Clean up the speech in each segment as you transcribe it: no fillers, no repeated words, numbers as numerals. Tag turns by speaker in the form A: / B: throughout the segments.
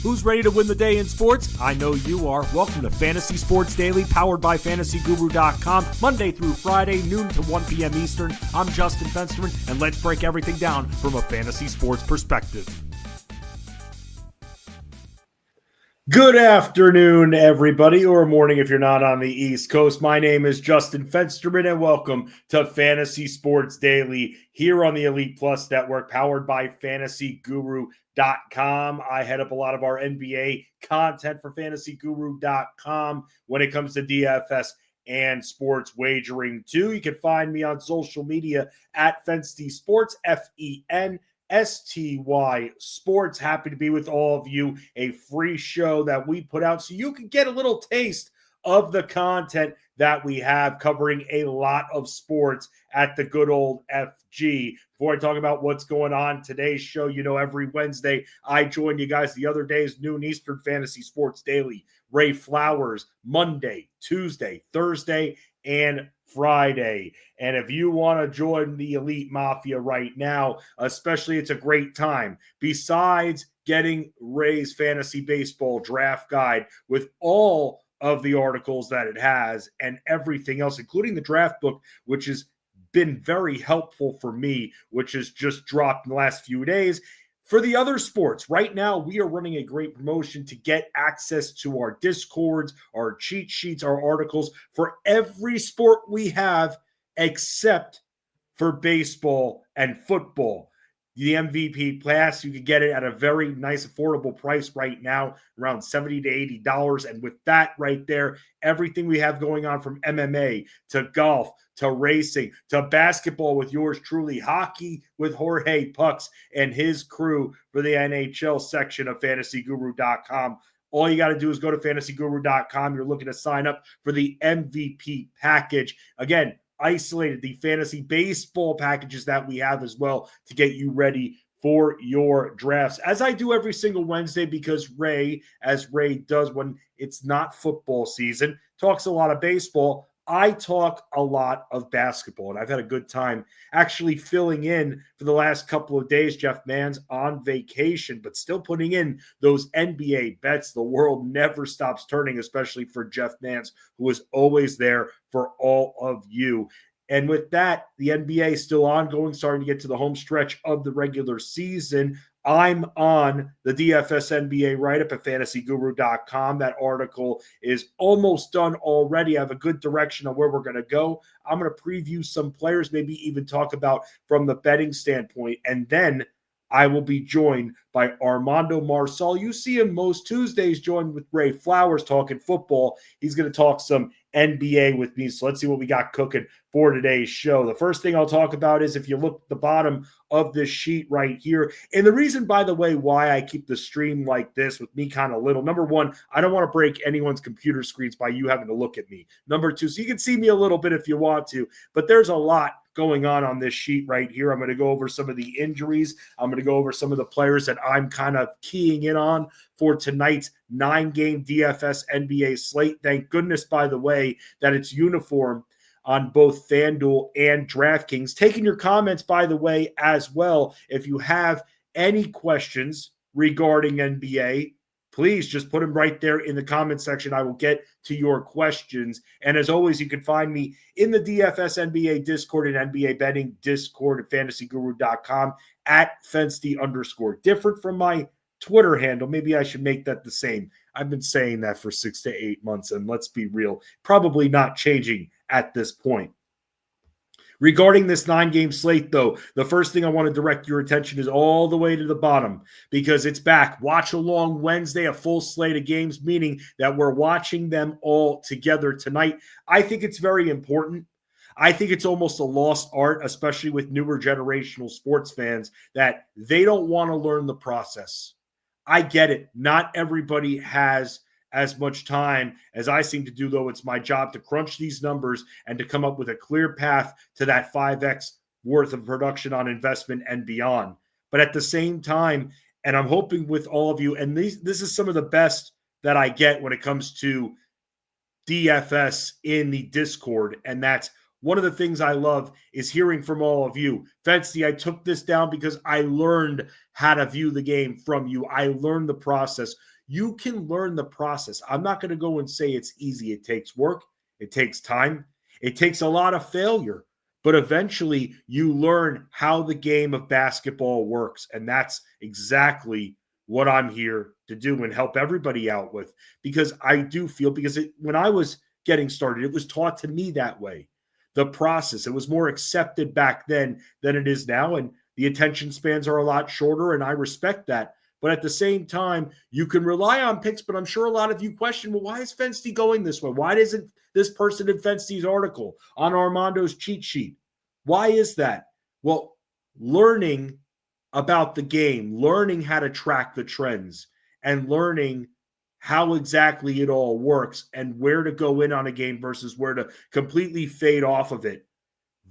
A: Who's ready to win the day in sports? I know you are. Welcome to Fantasy Sports Daily, powered by FantasyGuru.com, Monday through Friday, noon to 1 p.m. Eastern. I'm Justin Fensterman, and let's break everything down from a fantasy sports perspective. Good afternoon, everybody, or morning if you're not on the East Coast. My name is Justin Fensterman, and welcome to Fantasy Sports Daily here on the Elite Plus Network, powered by FantasyGuru.com. I head up a lot of our NBA content for FantasyGuru.com when it comes to DFS and sports wagering too. You can find me on social media at Fensty Sports, FENSTY Sports. Happy to be with all of you. A free show that we put out so you can get a little taste of the content that we have covering a lot of sports at the good old FG. Before I talk about what's going on today's show, you know, every Wednesday I join you guys the other days, noon Eastern, Fantasy Sports Daily. Ray Flowers, Monday, Tuesday, Thursday, and Friday. And if you want to join the Elite Mafia right now, especially, it's a great time. Besides getting Ray's Fantasy Baseball Draft Guide with all of the articles that it has and everything else, including the draft book, which has been very helpful for me, which has just dropped in the last few days. For the other sports, right now, we are running a great promotion to get access to our Discords, our cheat sheets, our articles for every sport we have except for baseball and football. The MVP Pass, you can get it at a very nice, affordable price right now, around $70 to $80. And with that right there, everything we have going on from MMA to golf to racing to basketball with yours truly, hockey with Jorge Pucks and his crew for the NHL section of FantasyGuru.com. All you got to do is go to FantasyGuru.com. You're looking to sign up for the MVP package. Again, isolated the fantasy baseball packages that we have as well to get you ready for your drafts, as I do every single Wednesday, because Ray, as Ray does when it's not football season, talks a lot of baseball. I talk a lot of basketball, and I've had a good time actually filling in for the last couple of days. Jeff Mann's on vacation, but still putting in those NBA bets. The world never stops turning, especially for Jeff Mann's, who is always there for all of you. And with that, the NBA is still ongoing, starting to get to the home stretch of the regular season. I'm on the DFS NBA write-up at FantasyGuru.com. That article is almost done already. I have a good direction on where we're going to go. I'm going to preview some players, maybe even talk about from the betting standpoint. And then I will be joined by Armando Marsal. You see him most Tuesdays, joined with Ray Flowers talking football. He's going to talk some NBA with me. So let's see what we got cooking for today's show. The first thing I'll talk about is, if you look at the bottom of this sheet right here, and the reason, by the way, why I keep the stream like this with me kind of little. Number one, I don't want to break anyone's computer screens by you having to look at me. Number two, so you can see me a little bit if you want to, but there's a lot going on this sheet right here. I'm going to go over some of the injuries. I'm going to go over some of the players that I'm kind of keying in on for tonight's 9-game DFS NBA slate. Thank goodness, by the way, that it's uniform on both FanDuel and DraftKings. Taking your comments, by the way, as well. If you have any questions regarding NBA, please just put them right there in the comment section. I will get to your questions. And as always, you can find me in the DFS NBA Discord and NBA betting Discord at FantasyGuru.com at Fensty_. Different from my Twitter handle. Maybe I should make that the same. I've been saying that for 6 to 8 months, and let's be real, probably not changing at this point. Regarding this 9-game slate, though, the first thing I want to direct your attention is all the way to the bottom, because it's back. Watch Along Wednesday, a full slate of games, meaning that we're watching them all together tonight. I think it's very important. I think it's almost a lost art, especially with newer generational sports fans, that they don't want to learn the process. I get it. Not everybody has as much time as I seem to do, though. It's my job to crunch these numbers and to come up with a clear path to that 5x worth of production on investment and beyond. But at the same time, and I'm hoping with all of you, and this is some of the best that I get when it comes to DFS in the Discord, and that's one of the things I love is hearing from all of you. Fensty, I took this down because I learned how to view the game from you. I learned the process. You can learn the process. I'm not going to go and say it's easy. It takes work. It takes time. It takes a lot of failure. But eventually you learn how the game of basketball works. And that's exactly what I'm here to do and help everybody out with. Because I do feel, when I was getting started, it was taught to me that way. The process, it was more accepted back then than it is now. And the attention spans are a lot shorter, and I respect that. But at the same time, you can rely on picks, but I'm sure a lot of you question, well, why is Fensty going this way? Why isn't this person in Fensty's article on Armando's cheat sheet? Why is that? Well, learning about the game, learning how to track the trends, and learning how exactly it all works and where to go in on a game versus where to completely fade off of it,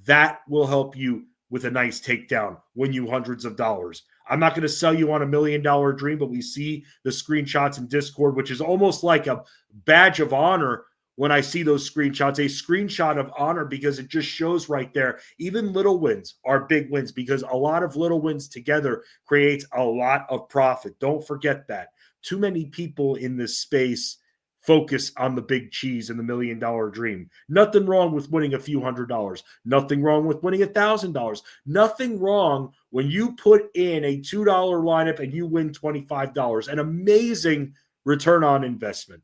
A: that will help you with a nice takedown, win you hundreds of dollars. I'm not going to sell you on $1 million dream, but we see the screenshots in Discord, which is almost like a badge of honor when I see those screenshots, a screenshot of honor, because it just shows right there, even little wins are big wins, because a lot of little wins together creates a lot of profit. Don't forget that. Too many people in this space focus on the big cheese and the $1 million dream. Nothing wrong with winning a few $100s. Nothing wrong with winning $1,000. Nothing wrong when you put in a $2 lineup and you win $25. An amazing return on investment.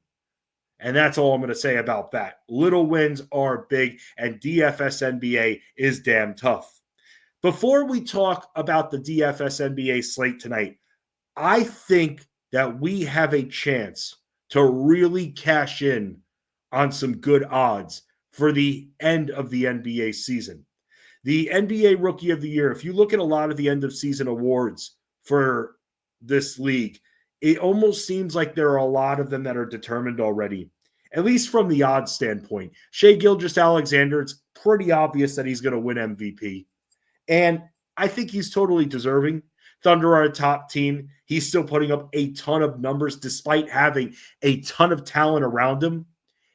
A: And that's all I'm going to say about that. Little wins are big, and DFS NBA is damn tough. Before we talk about the DFS NBA slate tonight, I think that we have a chance to really cash in on some good odds for the end of the NBA season. The NBA Rookie of the Year, if you look at a lot of the end of season awards for this league, it almost seems like there are a lot of them that are determined already, at least from the odds standpoint. Shai Gilgeous-Alexander, it's pretty obvious that he's going to win MVP. And I think he's totally deserving. Thunder are a top team. He's still putting up a ton of numbers despite having a ton of talent around him.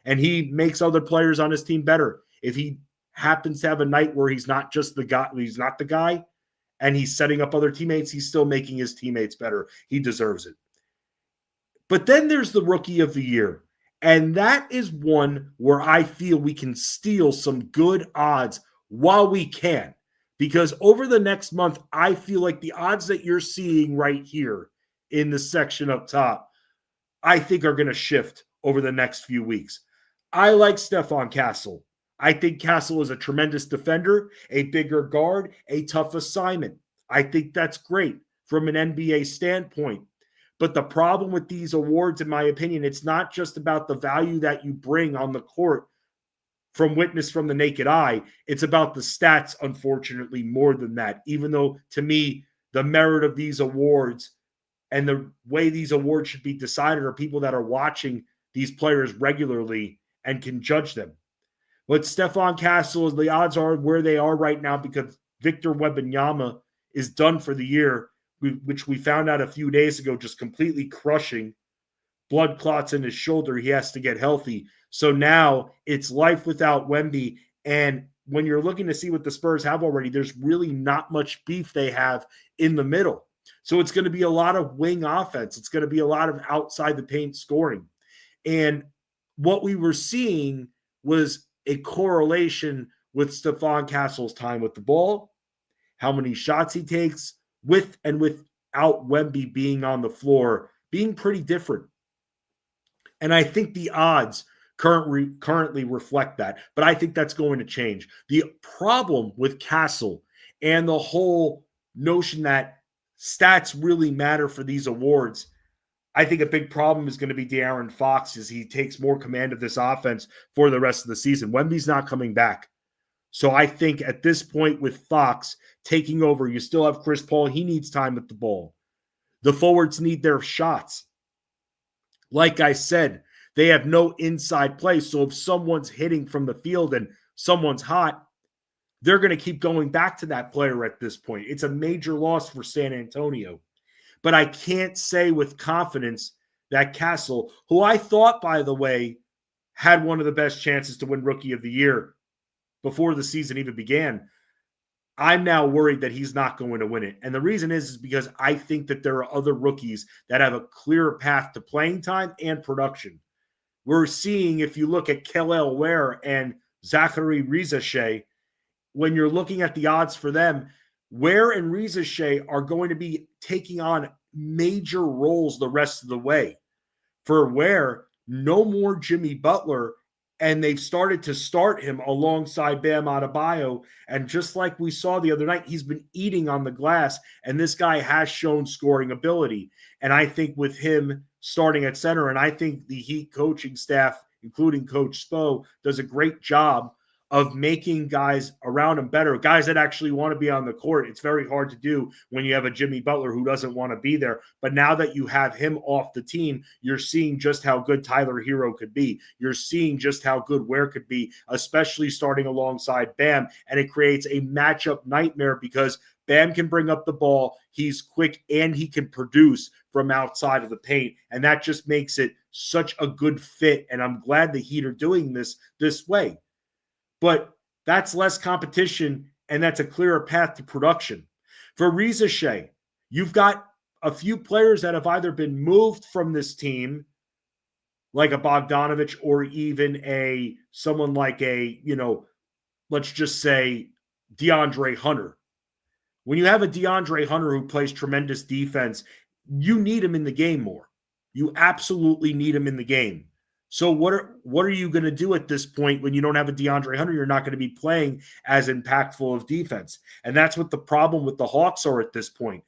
A: And he makes other players on his team better. If he happens to have a night where he's not the guy, and he's setting up other teammates, he's still making his teammates better. He deserves it. But then there's the Rookie of the Year. And that is one where I feel we can steal some good odds while we can. Because over the next month, I feel like the odds that you're seeing right here in the section up top, I think are going to shift over the next few weeks. I like Stephon Castle. I think Castle is a tremendous defender, a bigger guard, a tough assignment. I think that's great from an NBA standpoint. But the problem with these awards, in my opinion, it's not just about the value that you bring on the court from witness from the naked eye. It's about the stats, unfortunately, more than that. Even though, to me, the merit of these awards and the way these awards should be decided are people that are watching these players regularly and can judge them. But Stephon Castle, the odds are where they are right now because Victor Wembanyama is done for the year, which we found out a few days ago, just completely crushing. Blood clots in his shoulder. He has to get healthy. So now it's life without Wemby. And when you're looking to see what the Spurs have already, there's really not much beef they have in the middle. So it's going to be a lot of wing offense. It's going to be a lot of outside the paint scoring. And what we were seeing was a correlation with Stephon Castle's time with the ball, how many shots he takes, with and without Wemby being on the floor, being pretty different. And I think the odds currently reflect that. But I think that's going to change. The problem with Castle and the whole notion that stats really matter for these awards, I think a big problem is going to be De'Aaron Fox as he takes more command of this offense for the rest of the season. Wemby's not coming back. So I think at this point with Fox taking over, you still have Chris Paul. He needs time with the ball. The forwards need their shots. Like I said, they have no inside play. So if someone's hitting from the field and someone's hot, they're going to keep going back to that player at this point. It's a major loss for San Antonio. But I can't say with confidence that Castle, who I thought, by the way, had one of the best chances to win Rookie of the Year, before the season even began, I'm now worried that he's not going to win it. And the reason is because I think that there are other rookies that have a clearer path to playing time and production. We're seeing, if you look at Kel'el Ware and Zachary Rizache, when you're looking at the odds for them, Ware and Rizache are going to be taking on major roles the rest of the way. For Ware, no more Jimmy Butler, and they've started to start him alongside Bam Adebayo. And just like we saw the other night, he's been eating on the glass, and this guy has shown scoring ability. And I think with him starting at center, and I think the Heat coaching staff, including Coach Spo, does a great job of making guys around him better, guys that actually want to be on the court. It's very hard to do when you have a Jimmy Butler who doesn't want to be there. But now that you have him off the team, you're seeing just how good Tyler Hero could be. You're seeing just how good Ware could be, especially starting alongside Bam. And it creates a matchup nightmare because Bam can bring up the ball, he's quick, and he can produce from outside of the paint. And that just makes it such a good fit. And I'm glad the Heat are doing this way. But that's less competition, and that's a clearer path to production. For Rizache, you've got a few players that have either been moved from this team, like a Bogdanovich, or even someone like let's just say DeAndre Hunter. When you have a DeAndre Hunter who plays tremendous defense, you need him in the game more. You absolutely need him in the game. So what are you going to do at this point when you don't have a DeAndre Hunter? You're not going to be playing as impactful of defense. And that's what the problem with the Hawks are at this point.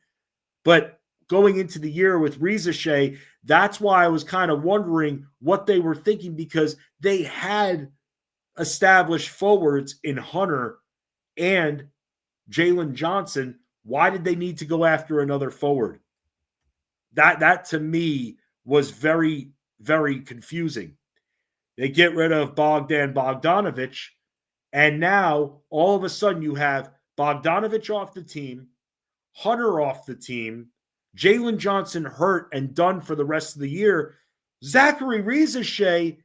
A: But going into the year with Rizache, that's why I was kind of wondering what they were thinking, because they had established forwards in Hunter and Jalen Johnson. Why did they need to go after another forward? That to me was very, very confusing. They get rid of Bogdan Bogdanovich, and now all of a sudden you have Bogdanovich off the team, Hunter off the team, Jalen Johnson hurt and done for the rest of the year. Zachary Rizache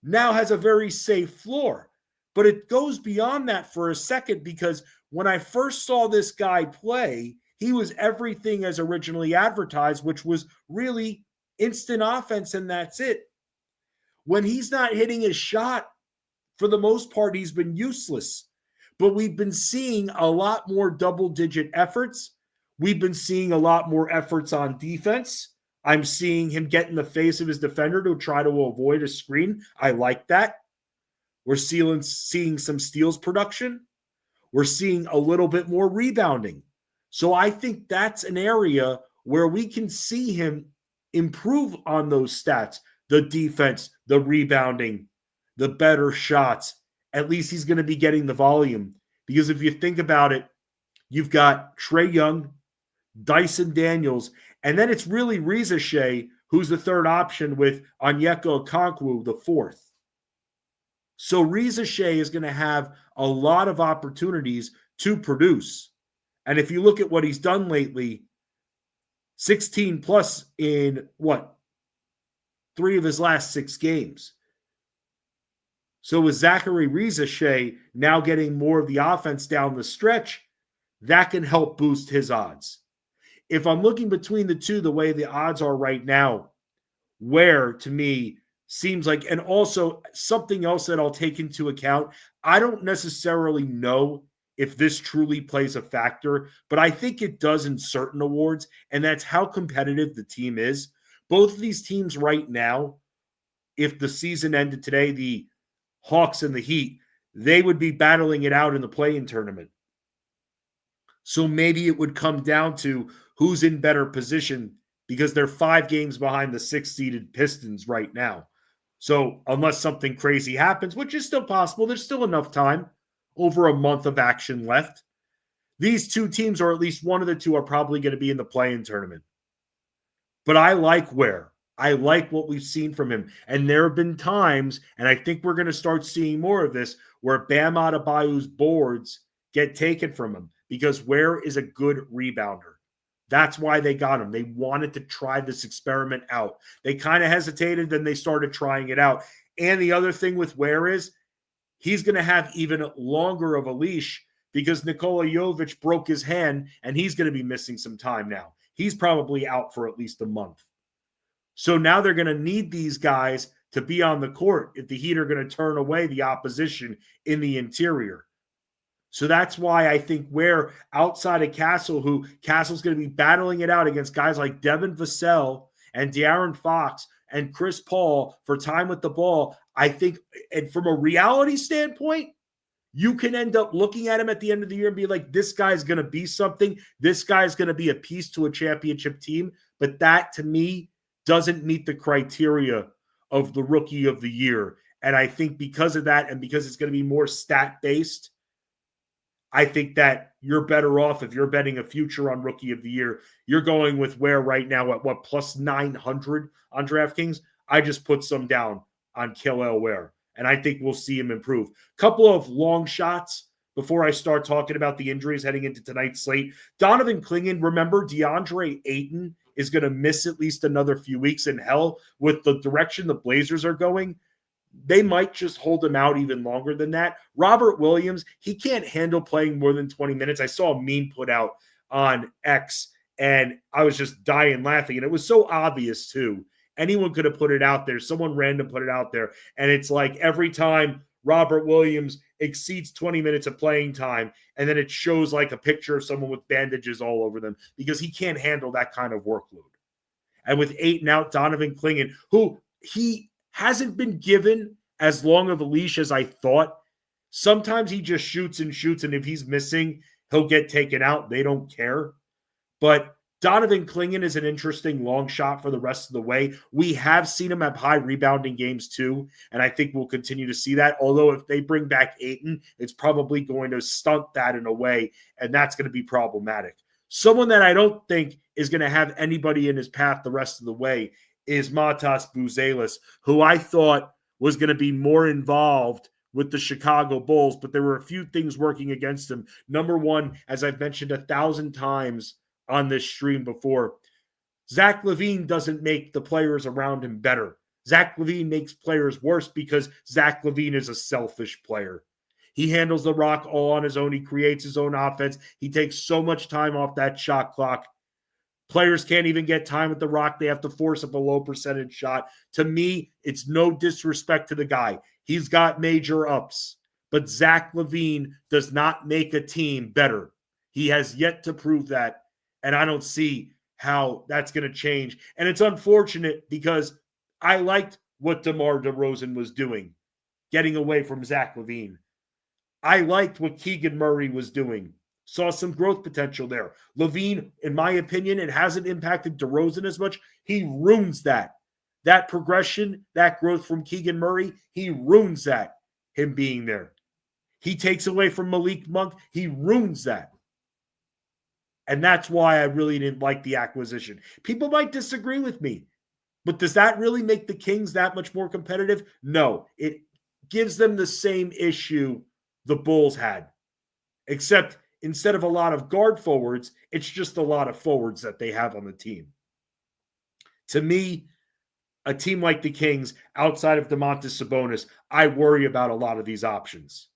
A: now has a very safe floor. But it goes beyond that for a second, because when I first saw this guy play, he was everything as originally advertised, which was really instant offense, and that's it. When he's not hitting his shot, for the most part, he's been useless. But we've been seeing a lot more double-digit efforts. We've been seeing a lot more efforts on defense. I'm seeing him get in the face of his defender to try to avoid a screen. I like that. We're seeing some steals production. We're seeing a little bit more rebounding. So I think that's an area where we can see him improve on those stats, the defense, the rebounding, the better shots. At least he's going to be getting the volume. Because if you think about it, you've got Trae Young, Dyson Daniels, and then it's really Rizache, who's the third option, with Onyeka Okongwu, the fourth. So Rizache is going to have a lot of opportunities to produce. And if you look at what he's done lately, 16 plus in 3 of his last 6 games. So with Zachary Rizache now getting more of the offense down the stretch, that can help boost his odds. If I'm looking between the two, the way the odds are right now, Ware to me seems like, and also something else that I'll take into account, I don't necessarily know if this truly plays a factor, but I think it does in certain awards, and that's how competitive the team is. Both of these teams right now, if the season ended today, the Hawks and the Heat, they would be battling it out in the play-in tournament. So maybe it would come down to who's in better position, because they're 5 games behind the 6th-seeded Pistons right now. So unless something crazy happens, which is still possible, there's still enough time, over a month of action left. These two teams, or at least one of the two, are probably going to be in the play-in tournament. But I like Ware. I like what we've seen from him. And there have been times, and I think we're going to start seeing more of this, where Bam Adebayo's boards get taken from him, because Ware is a good rebounder. That's why they got him. They wanted to try this experiment out. They kind of hesitated, then they started trying it out. And the other thing with Ware is, he's going to have even longer of a leash because Nikola Jovic broke his hand and he's going to be missing some time now. He's probably out for at least a month. So now they're going to need these guys to be on the court if the Heat are going to turn away the opposition in the interior. So that's why I think where outside of Castle's going to be battling it out against guys like Devin Vassell and De'Aaron Fox and Chris Paul for time with the ball, I think, and from a reality standpoint, you can end up looking at him at the end of the year and be like, this guy's going to be something. This guy's going to be a piece to a championship team. But that, to me, doesn't meet the criteria of the rookie of the year. And I think because of that, and because it's going to be more stat-based, I think that you're better off if you're betting a future on rookie of the year. You're going with Ware right now at what, plus 900 on DraftKings? I just put some down on Kel'el Ware, and I think we'll see him improve. Couple of long shots before I start talking about the injuries heading into tonight's slate. Donovan Clingan, remember DeAndre Ayton is going to miss at least another few weeks, in hell, with the direction the Blazers are going, they might just hold him out even longer than that. Robert Williams, he can't handle playing more than 20 minutes. I saw a meme put out on X, and I was just dying laughing. And it was so obvious, too. Anyone could have put it out there. Someone random put it out there. And it's like every time Robert Williams exceeds 20 minutes of playing time, and then it shows like a picture of someone with bandages all over them because he can't handle that kind of workload. And with Ayton out, Donovan Clingan, who he hasn't been given as long of a leash as I thought. Sometimes he just shoots, and if he's missing, he'll get taken out. They don't care. But Donovan Clingan is an interesting long shot for the rest of the way. We have seen him have high rebounding games too, and I think we'll continue to see that. Although if they bring back Ayton, it's probably going to stunt that in a way, and that's going to be problematic. Someone that I don't think is going to have anybody in his path the rest of the way is Domantas Buzelis, who I thought was going to be more involved with the Chicago Bulls, but there were a few things working against him. Number one, as I've mentioned 1,000 times on this stream before, Zach LaVine doesn't make the players around him better. Zach LaVine makes players worse because Zach LaVine is a selfish player. He handles the rock all on his own. He creates his own offense. He takes so much time off that shot clock. Players can't even get time with the rock. They have to force up a low percentage shot. To me, it's no disrespect to the guy. He's got major ups. But Zach LaVine does not make a team better. He has yet to prove that. And I don't see how that's going to change. And it's unfortunate because I liked what DeMar DeRozan was doing, getting away from Zach LaVine. I liked what Keegan Murray was doing. Saw some growth potential there. LaVine, in my opinion, it hasn't impacted DeRozan as much. He ruins that. That progression, that growth from Keegan Murray, he ruins that, him being there. He takes away from Malik Monk. He ruins that. And that's why I really didn't like the acquisition. People might disagree with me, but does that really make the Kings that much more competitive? No. It gives them the same issue the Bulls had, except instead of a lot of guard forwards, it's just a lot of forwards that they have on the team. To me, a team like the Kings, outside of Domantas Sabonis, I worry about a lot of these options.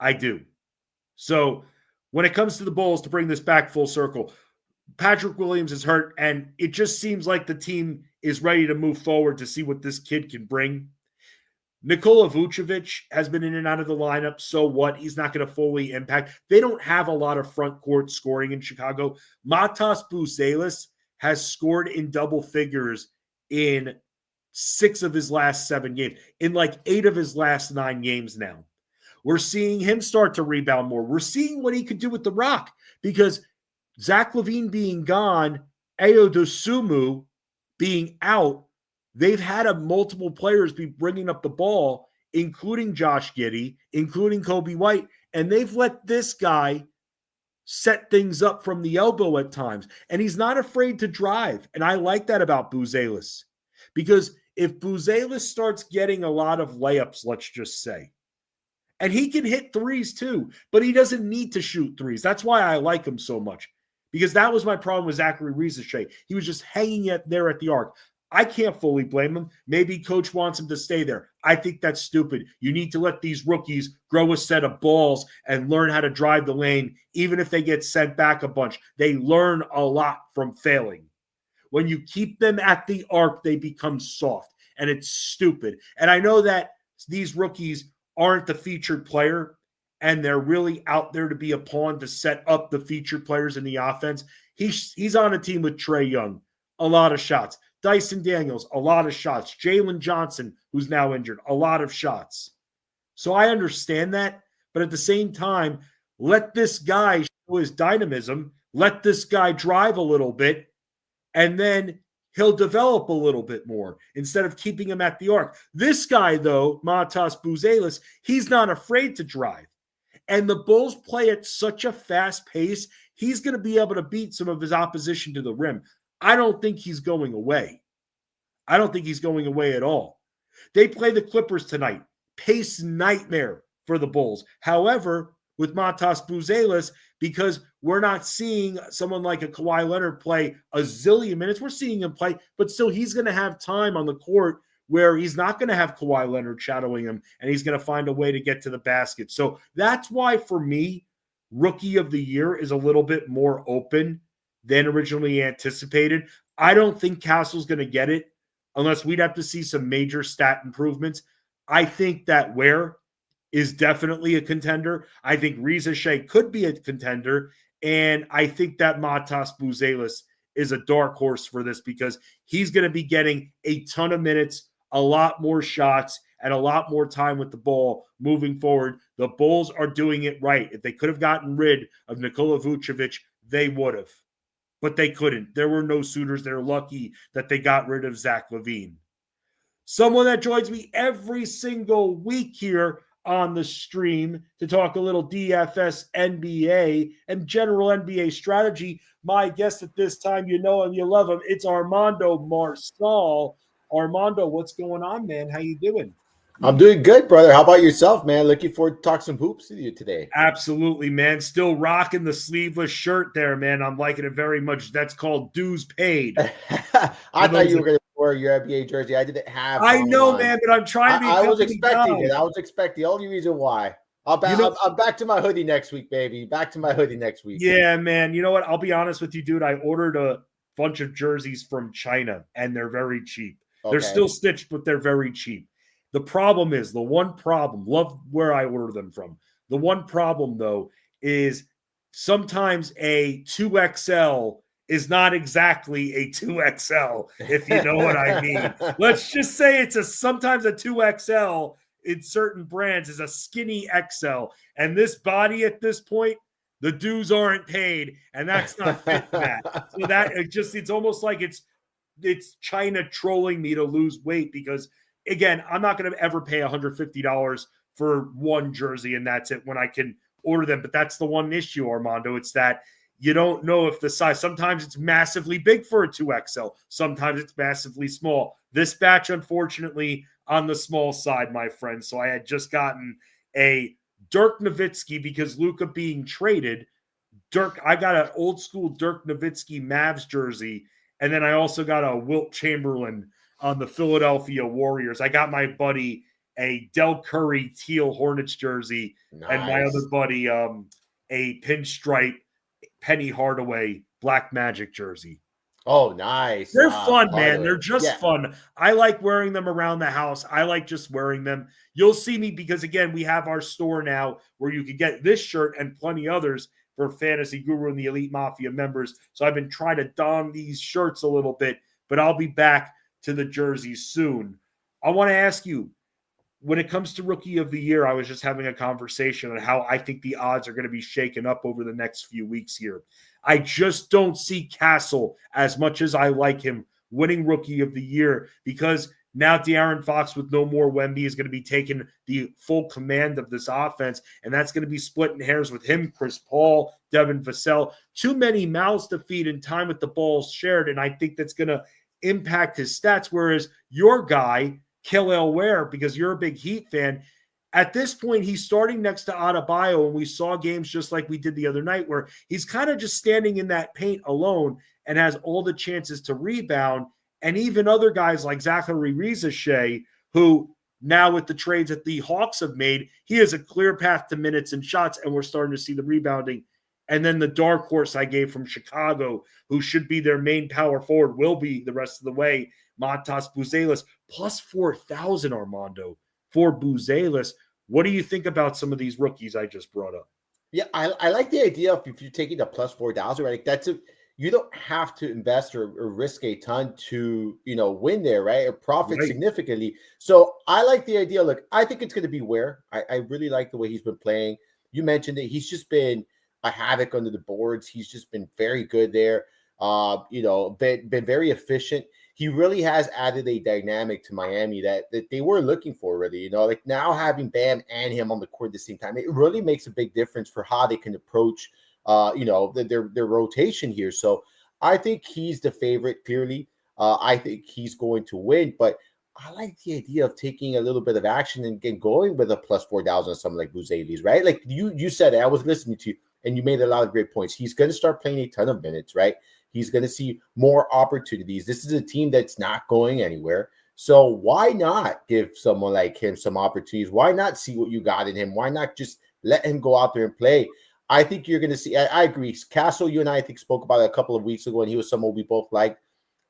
A: I do. So when it comes to the Bulls, to bring this back full circle, Patrick Williams is hurt, and it just seems like the team is ready to move forward to see what this kid can bring. Nikola Vucevic has been in and out of the lineup. So what? He's not going to fully impact. They don't have a lot of front court scoring in Chicago. Domantas Buzelis has scored in double figures in 6 of his last 7 games, in like 8 of his last 9 games now. We're seeing him start to rebound more. We're seeing what he could do with the rock because Zach LaVine being gone, Ayo Dosunmu being out, they've had multiple players be bringing up the ball, including Josh Giddey, including Kobe White, and they've let this guy set things up from the elbow at times. And he's not afraid to drive. And I like that about Buzelis. Because if Buzelis starts getting a lot of layups, let's just say, and he can hit threes too, but he doesn't need to shoot threes. That's why I like him so much. Because that was my problem with Zachary Rieseshay. He was just hanging there at the arc. I can't fully blame him. Maybe coach wants him to stay there. I think that's stupid. You need to let these rookies grow a set of balls and learn how to drive the lane, even if they get sent back a bunch. They learn a lot from failing. When you keep them at the arc, they become soft, and it's stupid. And I know that these rookies aren't the featured player, and they're really out there to be a pawn to set up the featured players in the offense. He's on a team with Trae Young, a lot of shots. Dyson Daniels, a lot of shots. Jalen Johnson, who's now injured, a lot of shots. So I understand that, but at the same time, let this guy show his dynamism, let this guy drive a little bit, and then he'll develop a little bit more instead of keeping him at the arc. This guy, though, Domantas Buzelis, he's not afraid to drive. And the Bulls play at such a fast pace, he's going to be able to beat some of his opposition to the rim. I don't think he's going away. I don't think he's going away at all. They play the Clippers tonight. Pace nightmare for the Bulls. However, with Domantas Buzelis, because we're not seeing someone like a Kawhi Leonard play a zillion minutes. We're seeing him play, but still he's going to have time on the court where he's not going to have Kawhi Leonard shadowing him, and he's going to find a way to get to the basket. So that's why, for me, Rookie of the Year is a little bit more open than originally anticipated. I don't think Castle's going to get it unless we'd have to see some major stat improvements. I think that Ware is definitely a contender. I think Reza Shea could be a contender. And I think that Domantas Buzelis is a dark horse for this because he's going to be getting a ton of minutes, a lot more shots, and a lot more time with the ball moving forward. The Bulls are doing it right. If they could have gotten rid of Nikola Vucevic, they would have. But they couldn't. There were no suitors. They're lucky that they got rid of Zach LaVine. Someone that joins me every single week here on the stream to talk a little DFS, NBA, and general NBA strategy. My guest at this time, you know him, you love him. It's Armando Marsal. Armando, what's going on, man? How you doing?
B: I'm doing good, brother. How about yourself, man? Looking forward to talk some hoops with you today.
A: Absolutely, man. Still rocking the sleeveless shirt there, man. I'm liking it very much. That's called dues paid.
B: I thought you were going to wear your NBA jersey. I didn't have.
A: I know, man, but I'm trying to be.
B: I was expecting it. I was expecting. The only reason why. I'm back to my hoodie next week, baby. Back to my hoodie next week.
A: Yeah, man. You know what? I'll be honest with you, dude. I ordered a bunch of jerseys from China, and they're very cheap. Okay. They're still stitched, but they're very cheap. The problem is, love where I order them from. The one problem, though, is sometimes a 2XL is not exactly a 2XL, if you know what I mean. Let's just say sometimes a 2XL in certain brands is a skinny XL. And this body at this point, the dues aren't paid, and that's not fit for that. So that it's almost like it's China trolling me to lose weight because, again, I'm not going to ever pay $150 for one jersey and that's it when I can order them. But that's the one issue, Armando. It's that you don't know if the size, sometimes it's massively big for a 2XL. Sometimes it's massively small. This batch, unfortunately, on the small side, my friend. So I had just gotten a Dirk Nowitzki because Luka being traded. I got an old school Dirk Nowitzki Mavs jersey. And then I also got a Wilt Chamberlain on the Philadelphia Warriors. I got my buddy a Del Curry teal Hornets jersey, nice. And my other buddy a pinstripe Penny Hardaway Black Magic jersey.
B: Oh, nice.
A: They're fun, man. They're just fun. I like wearing them around the house. I like just wearing them. You'll see me because, again, we have our store now where you can get this shirt and plenty others for Fantasy Guru and the Elite Mafia members. So I've been trying to don these shirts a little bit, but I'll be back to the jerseys soon. I want to ask you, when it comes to Rookie of the Year, I was just having a conversation on how I think the odds are going to be shaken up over the next few weeks here. I just don't see Castle, as much as I like him, winning Rookie of the Year because now De'Aaron Fox with no more Wemby is going to be taking the full command of this offense, and that's going to be splitting hairs with him, Chris Paul, Devin Vassell. Too many mouths to feed and time with the ball shared, and I think that's going to impact his stats, whereas your guy, Kel'el Ware, because you're a big Heat fan, at this point, he's starting next to Adebayo, and we saw games just like we did the other night where he's kind of just standing in that paint alone and has all the chances to rebound, and even other guys like Zachary Rizachet, who now with the trades that the Hawks have made, he has a clear path to minutes and shots, and we're starting to see the rebounding. And then the dark horse I gave from Chicago, who should be their main power forward, will be the rest of the way, Domantas Buzelis, plus 4,000, Armando, for Buzelis. What do you think about some of these rookies I just brought up?
B: Yeah, I like the idea of if you're taking the plus 4,000, right? You don't have to invest or risk a ton to, win there, right? Or profit significantly. So I like the idea. Look, I think it's going to be Ware. I really like the way he's been playing. You mentioned that he's just been a havoc under the boards. He's just been very good there. Been very efficient. He really has added a dynamic to Miami that they were looking for already. Like now having Bam and him on the court at the same time, it really makes a big difference for how they can approach their rotation here. So I think he's the favorite, clearly. I think he's going to win, but I like the idea of taking a little bit of action and going with a plus 4,000 or something like Buzelis, right? Like you said it, I was listening to you, and you made a lot of great points. He's going to start playing a ton of minutes, right? He's going to see more opportunities. This is a team that's not going anywhere. So why not give someone like him some opportunities? Why not see what you got in him? Why not just let him go out there and play? I think you're going to see, I agree. Castle, you and I think spoke about it a couple of weeks ago, and he was someone we both liked.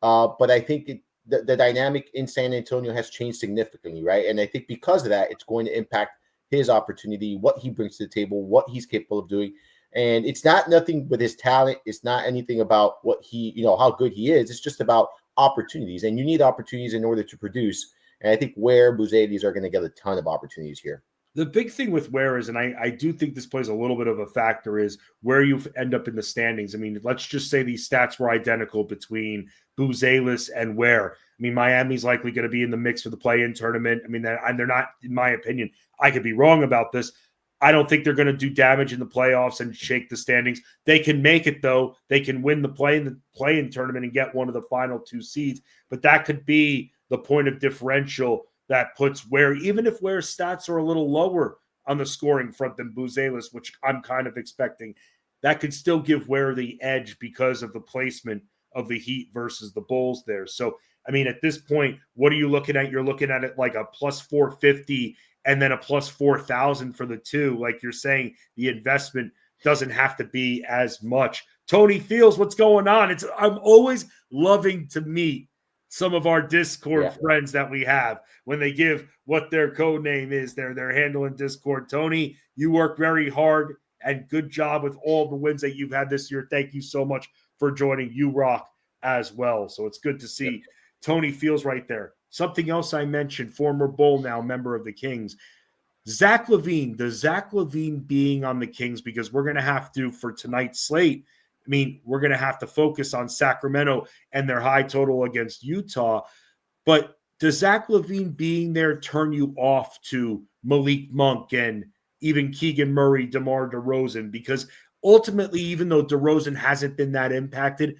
B: But I think the dynamic in San Antonio has changed significantly, right? And I think because of that, it's going to impact his opportunity, what he brings to the table, what he's capable of doing. And it's not nothing with his talent. It's not anything about what he, how good he is. It's just about opportunities. And you need opportunities in order to produce. And I think Ware, Buzelis are going to get a ton of opportunities here.
A: The big thing with Ware is, and I do think this plays a little bit of a factor, is where you end up in the standings. I mean, let's just say these stats were identical between Buzelis and Ware. I mean, Miami's likely going to be in the mix for the play-in tournament. I mean, they're not, in my opinion. I could be wrong about this. I don't think they're going to do damage in the playoffs and shake the standings. They can make it, though. They can win the play-in tournament and get one of the final two seeds. But that could be the point of differential that puts Ware, even if Ware's stats are a little lower on the scoring front than Buzelis, which I'm kind of expecting, that could still give Ware the edge because of the placement of the Heat versus the Bulls there. So, I mean, at this point, what are you looking at? You're looking at it like a plus 450 and then a plus 4,000 for the two. Like you're saying, the investment doesn't have to be as much. Tony Fields, what's going on? I'm always loving to meet some of our Discord friends that we have when they give what their code name is, their handle in Discord. Tony, you work very hard and good job with all the wins that you've had this year. Thank you so much for joining. You rock as well. So it's good to see Tony Fields right there. Something else I mentioned, former Bull, now member of the Kings. Zach LaVine, does Zach LaVine being on the Kings, because we're going to have to, for tonight's slate, I mean, we're going to have to focus on Sacramento and their high total against Utah. But does Zach LaVine being there turn you off to Malik Monk and even Keegan Murray, DeMar DeRozan? Because ultimately, even though DeRozan hasn't been that impacted,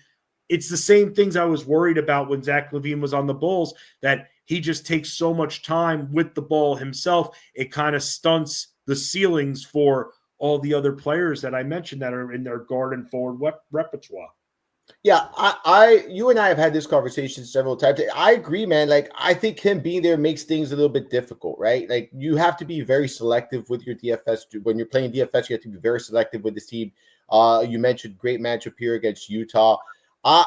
A: it's the same things I was worried about when Zach LaVine was on the Bulls, that he just takes so much time with the ball himself. It kind of stunts the ceilings for all the other players that I mentioned that are in their guard and forward repertoire.
B: Yeah, you and I have had this conversation several times. I agree, man. Like, I think him being there makes things a little bit difficult, right? Like, you have to be very selective with your DFS. When you're playing DFS, you have to be very selective with this team. You mentioned great matchup here against Utah. So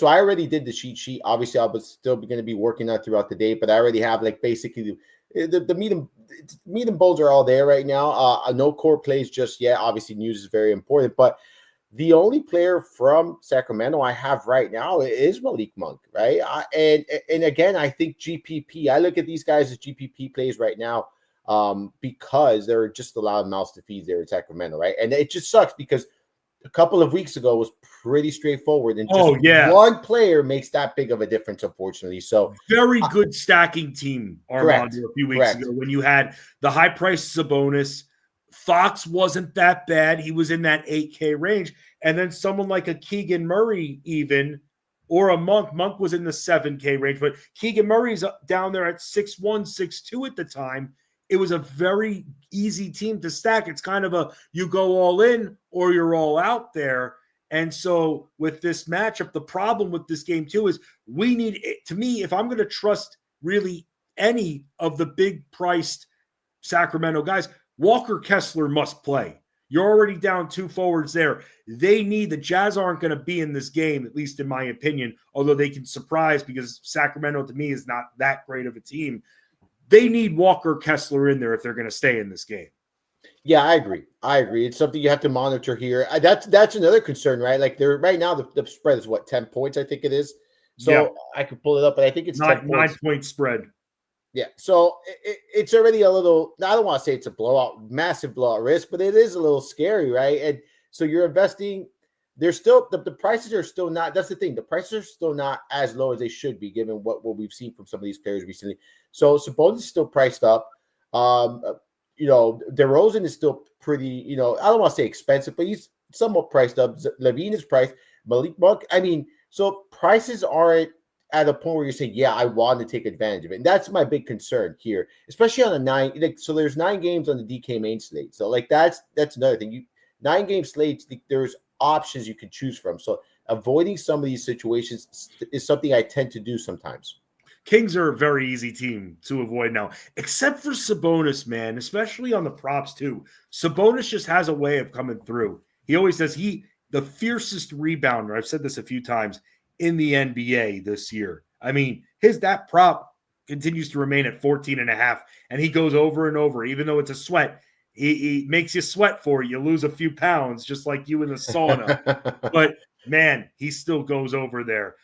B: I already did the cheat sheet. Obviously, I was still going to be working on it throughout the day, but I already have like basically the meat and bones are all there right now. No core plays just yet. Obviously, news is very important, but the only player from Sacramento I have right now is Malik Monk, right? And again, I think GPP. I look at these guys as GPP plays right now because they're just a lot of mouths to feed there in Sacramento, right? And it just sucks because a couple of weeks ago was pretty straightforward, and just one player makes that big of a difference, unfortunately. So
A: very good stacking team, Armando, a few weeks ago when you had the high-priced Sabonis. Fox wasn't that bad. He was in that 8K range. And then someone like a Keegan Murray even, or a Monk. Monk was in the 7K range, but Keegan Murray's down there at 6'1", 6'2" at the time. It was a very easy team to stack. It's kind of a you go all in or you're all out there. And so with this matchup, the problem with this game too is we need, to me, if I'm going to trust really any of the big priced Sacramento guys, Walker Kessler must play. You're already down 2 forwards there. The Jazz aren't going to be in this game, at least in my opinion, although they can surprise because Sacramento to me is not that great of a team. They need Walker Kessler in there if they're going to stay in this game.
B: Yeah, I agree. It's something you have to monitor here. That's another concern, right? Like they're right now, the spread is what, 10 points, I think it is. So yeah. I could pull it up, but I think it's 10 points.
A: 9-point spread.
B: Yeah, so it's already a little, I don't want to say it's a blowout, massive blowout risk, but it is a little scary, right? And so you're investing, there's still, the prices are still not, that's the thing, the prices are still not as low as they should be given what we've seen from some of these players recently. So Sabonis is still priced up. DeRozan is still pretty, I don't want to say expensive, but he's somewhat priced up. Levine is priced. Malik Monk, so prices aren't at a point where you're saying, yeah, I want to take advantage of it. And that's my big concern here, especially on a 9. So there's 9 games on the DK main slate. So that's another thing. 9-game slates, there's options you can choose from. So avoiding some of these situations is something I tend to do sometimes.
A: Kings are a very easy team to avoid now, except for Sabonis, man, especially on the props too. Sabonis just has a way of coming through. He always does. The fiercest rebounder, I've said this a few times, in the NBA this year. That prop continues to remain at 14.5, and he goes over and over, even though it's a sweat. He makes you sweat for you. You lose a few pounds, just like you in the sauna. But, man, he still goes over there.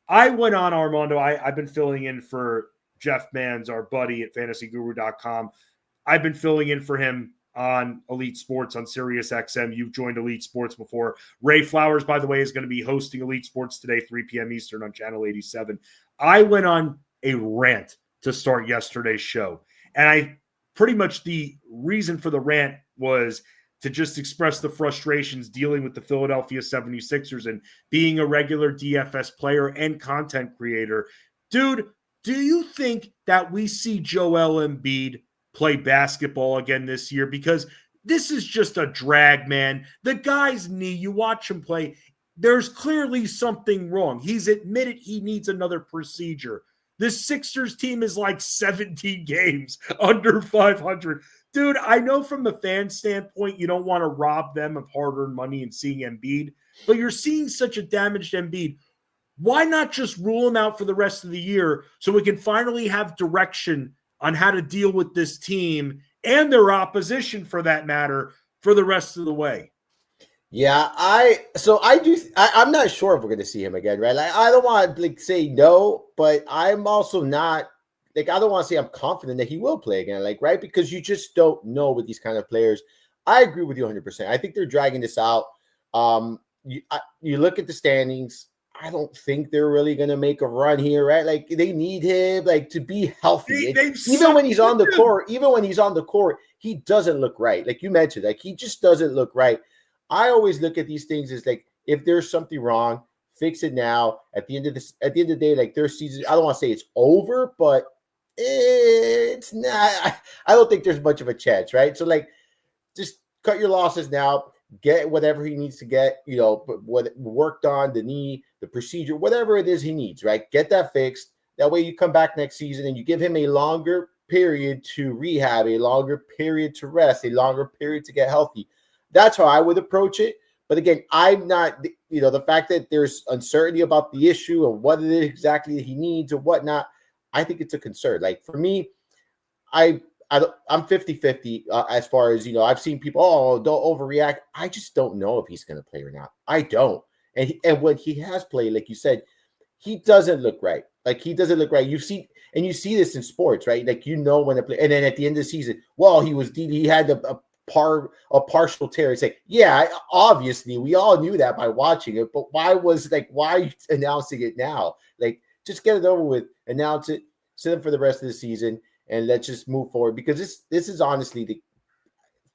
A: I went on Armando. I've been filling in for Jeff Mans, our buddy at fantasyguru.com. I've been filling in for him on Elite Sports on Sirius XM. You've joined Elite Sports before. Ray Flowers, by the way, is going to be hosting Elite Sports today, 3 p.m. Eastern on Channel 87. I went on a rant to start yesterday's show. And pretty much the reason for the rant was to just express the frustrations dealing with the Philadelphia 76ers and being a regular DFS player and content creator. Dude, do you think that we see Joel Embiid play basketball again this year? Because this is just a drag, man. The guy's knee, you watch him play, there's clearly something wrong. He's admitted he needs another procedure. The Sixers team is like 17 games under 500. Dude, I know from the fan standpoint, you don't want to rob them of hard-earned money and seeing Embiid, but you're seeing such a damaged Embiid. Why not just rule him out for the rest of the year so we can finally have direction on how to deal with this team and their opposition, for that matter, for the rest of the way?
B: Yeah, I'm not sure if we're going to see him again, right? Like, I don't want to say no, but I'm also not, I don't want to say I'm confident that he will play again, right? Because you just don't know with these kind of players. I agree with you 100%. I think they're dragging this out. You look at the standings. I don't think they're really going to make a run here, right? Like, they need him to be healthy. Even when he's on the court, he doesn't look right. Like you mentioned, he just doesn't look right. I always look at these things as if there's something wrong, fix it now. At the end of the day, their season, I don't want to say it's over, but it's not. I don't think there's much of a chance, right? So just cut your losses now. Get whatever he needs to get, what worked on, the knee, the procedure, whatever it is he needs, right? Get that fixed. That way you come back next season and you give him a longer period to rehab, a longer period to rest, a longer period to get healthy. That's how I would approach it. But again, I'm not, the fact that there's uncertainty about the issue and what it is exactly he needs or whatnot, I think it's a concern. For me, I'm 50-50 as far as, I've seen people, don't overreact. I just don't know if he's going to play or not. I don't. And when he has played, like you said, he doesn't look right. He doesn't look right. You see this in sports, right? When to play. And then at the end of the season, he had a partial tear. It's obviously we all knew that by watching it, but why are you announcing it now? Just get it over with, announce it, sit him for the rest of the season, and let's just move forward, because this is honestly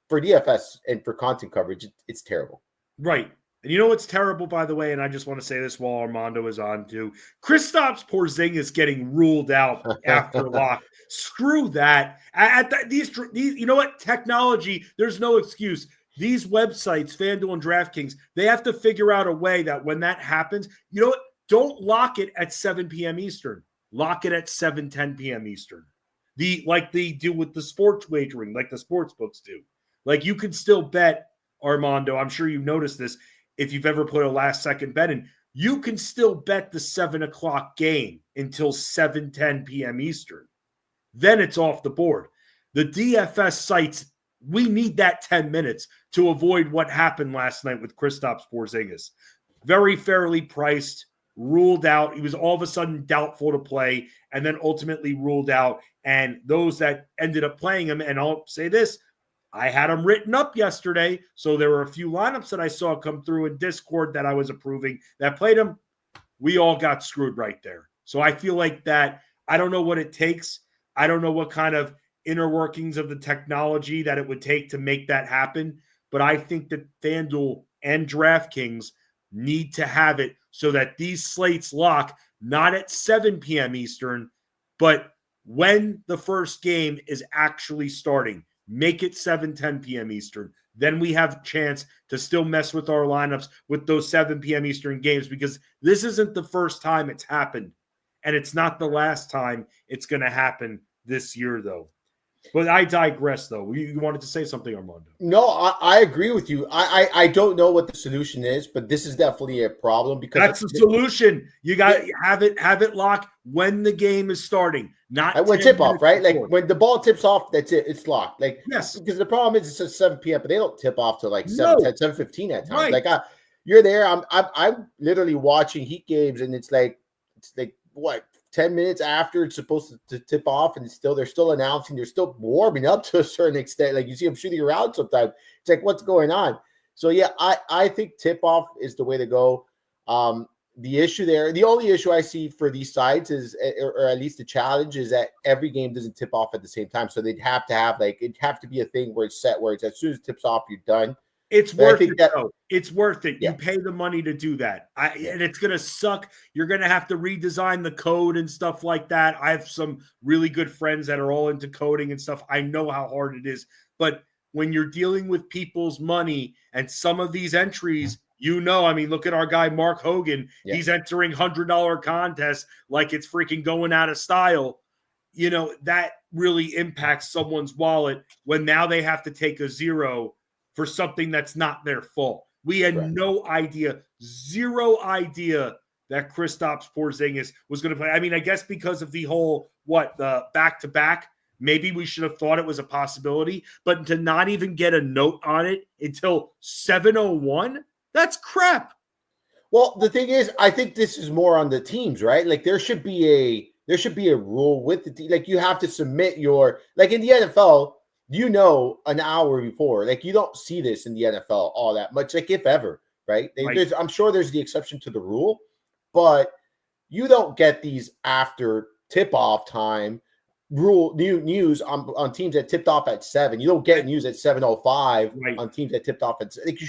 B: for DFS and for content coverage, it's terrible.
A: Right. And you know what's terrible, by the way, and I just want to say this while Armando is on too. Kristaps Porzingis getting ruled out after lock. Screw that. These, you know what? Technology, there's no excuse. these websites, FanDuel and DraftKings, they have to figure out a way that when that happens, you know what? Don't lock it at 7 p.m. Eastern. Lock it at 7:10 p.m. Eastern. Like they do with the sports wagering, like the sports books do. Like you can still bet, Armando. I'm sure you've noticed this if you've ever put a last second bet in. You can still bet the 7 o'clock game until 7:10 p.m. Eastern. Then it's off the board. The DFS sites, we need that 10 minutes to avoid what happened last night with Kristaps Porzingis. Very fairly priced, ruled out. He was all of a sudden doubtful to play and then ultimately ruled out. And those that ended up playing him, and I'll say this, I had him written up yesterday, so there were a few lineups that I saw come through in Discord that I was approving that played him. We all got screwed right there. So I feel like that, I don't know what it takes. I don't know what kind of inner workings of the technology that it would take to make that happen, but I think that FanDuel and DraftKings need to have it so that these slates lock not at 7 p.m. Eastern, but when the first game is actually starting. Make it 7:10 p.m. Eastern. Then we have a chance to still mess with our lineups with those 7 p.m. Eastern games, because this isn't the first time it's happened, and it's not the last time it's going to happen this year, though. But I digress, though. You wanted to say something, Armando?
B: No, I agree with you. I don't know what the solution is, but this is definitely a problem because
A: that's the solution. You got to have it locked when the game is starting, not
B: when tip off, right? Before. Like when the ball tips off, that's it. It's locked. Like
A: yes,
B: because the problem is it's at 7 p.m., but they don't tip off till like 7:10, 7:15 at times.
A: Right.
B: Like you're there. I'm literally watching Heat games, and it's like what? 10 minutes after it's supposed to tip off, and they're still announcing, they're still warming up to a certain extent. Like you see them shooting around sometimes. It's like, what's going on? So yeah, I think tip off is the way to go. The issue there, the only issue I see for these sites is, or at least the challenge is that every game doesn't tip off at the same time. So they'd have to have it'd have to be a thing where it's set, where it's as soon as it tips off, you're done.
A: It's worth it, though. It's worth it.
B: Yeah.
A: You pay the money to do that. And it's going to suck. You're going to have to redesign the code and stuff like that. I have some really good friends that are all into coding and stuff. I know how hard it is. But when you're dealing with people's money and some of these entries, I mean, look at our guy, Mark Hogan. Yeah. He's entering $100 contests like it's freaking going out of style. That really impacts someone's wallet when now they have to take a zero for something that's not their fault. We had zero idea that Kristaps Porzingis was going to play. I mean, I guess because of the whole, the back-to-back, maybe we should have thought it was a possibility, but to not even get a note on it until 7:01, that's crap.
B: Well, the thing is, I think this is more on the teams, right? Like there should be a rule with the team. Like you have to submit like in the NFL, an hour before. Like you don't see this in the NFL all that much, like if ever, right? I'm sure there's the exception to the rule, but you don't get these after tip-off time news on teams that tipped off at 7. You don't get news at 7:05 on teams that tipped off at 7. Like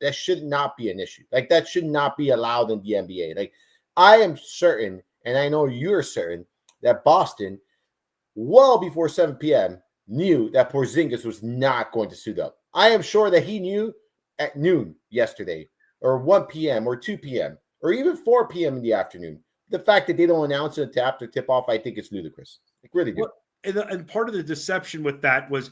B: that should not be an issue. Like that should not be allowed in the NBA. Like I am certain, and I know you're certain, that Boston, well before 7 p.m., knew that Porzingis was not going to suit up. I am sure that he knew at noon yesterday, or 1 p.m., or 2 p.m., or even 4 p.m. in the afternoon. The fact that they don't announce it after tip-off, I think it's ludicrous. Like, really do.
A: And part of the deception with that was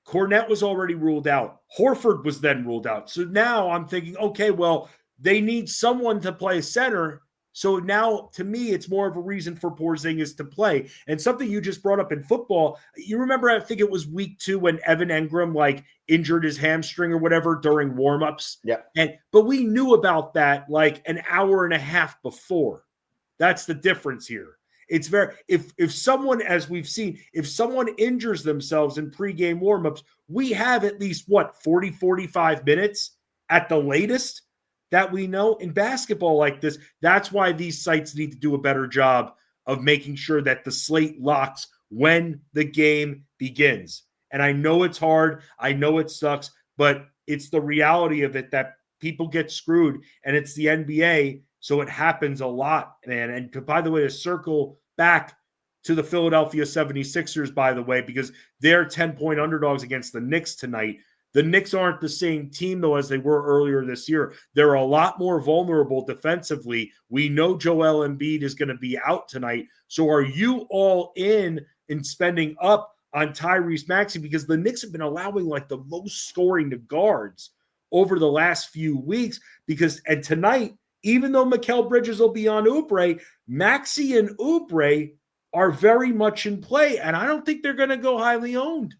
A: Cornette was already ruled out. Horford was then ruled out. So now I'm thinking, okay, well, they need someone to play center. So now, to me, it's more of a reason for Porzingis to play. And something you just brought up in football, you remember, I think it was week 2 when Evan Engram injured his hamstring or whatever during warmups.
B: Yeah.
A: But we knew about that an hour and a half before. That's the difference here. It's if someone, as we've seen, if someone injures themselves in pregame warmups, we have at least 40, 45 minutes at the latest that we know. In basketball like this. That's why these sites need to do a better job of making sure that the slate locks when the game begins. And I know it's hard. I know it sucks, but it's the reality of it that people get screwed, and it's the NBA. So it happens a lot, man. And by the way, to circle back to the Philadelphia 76ers, by the way, because they're 10-point underdogs against the Knicks tonight. The Knicks aren't the same team, though, as they were earlier this year. They're a lot more vulnerable defensively. We know Joel Embiid is going to be out tonight. So are you all in spending up on Tyrese Maxey? Because the Knicks have been allowing like the most scoring to guards over the last few weeks. And tonight, even though Mikal Bridges will be on Oubre, Maxey and Oubre are very much in play. And I don't think they're going to go highly owned.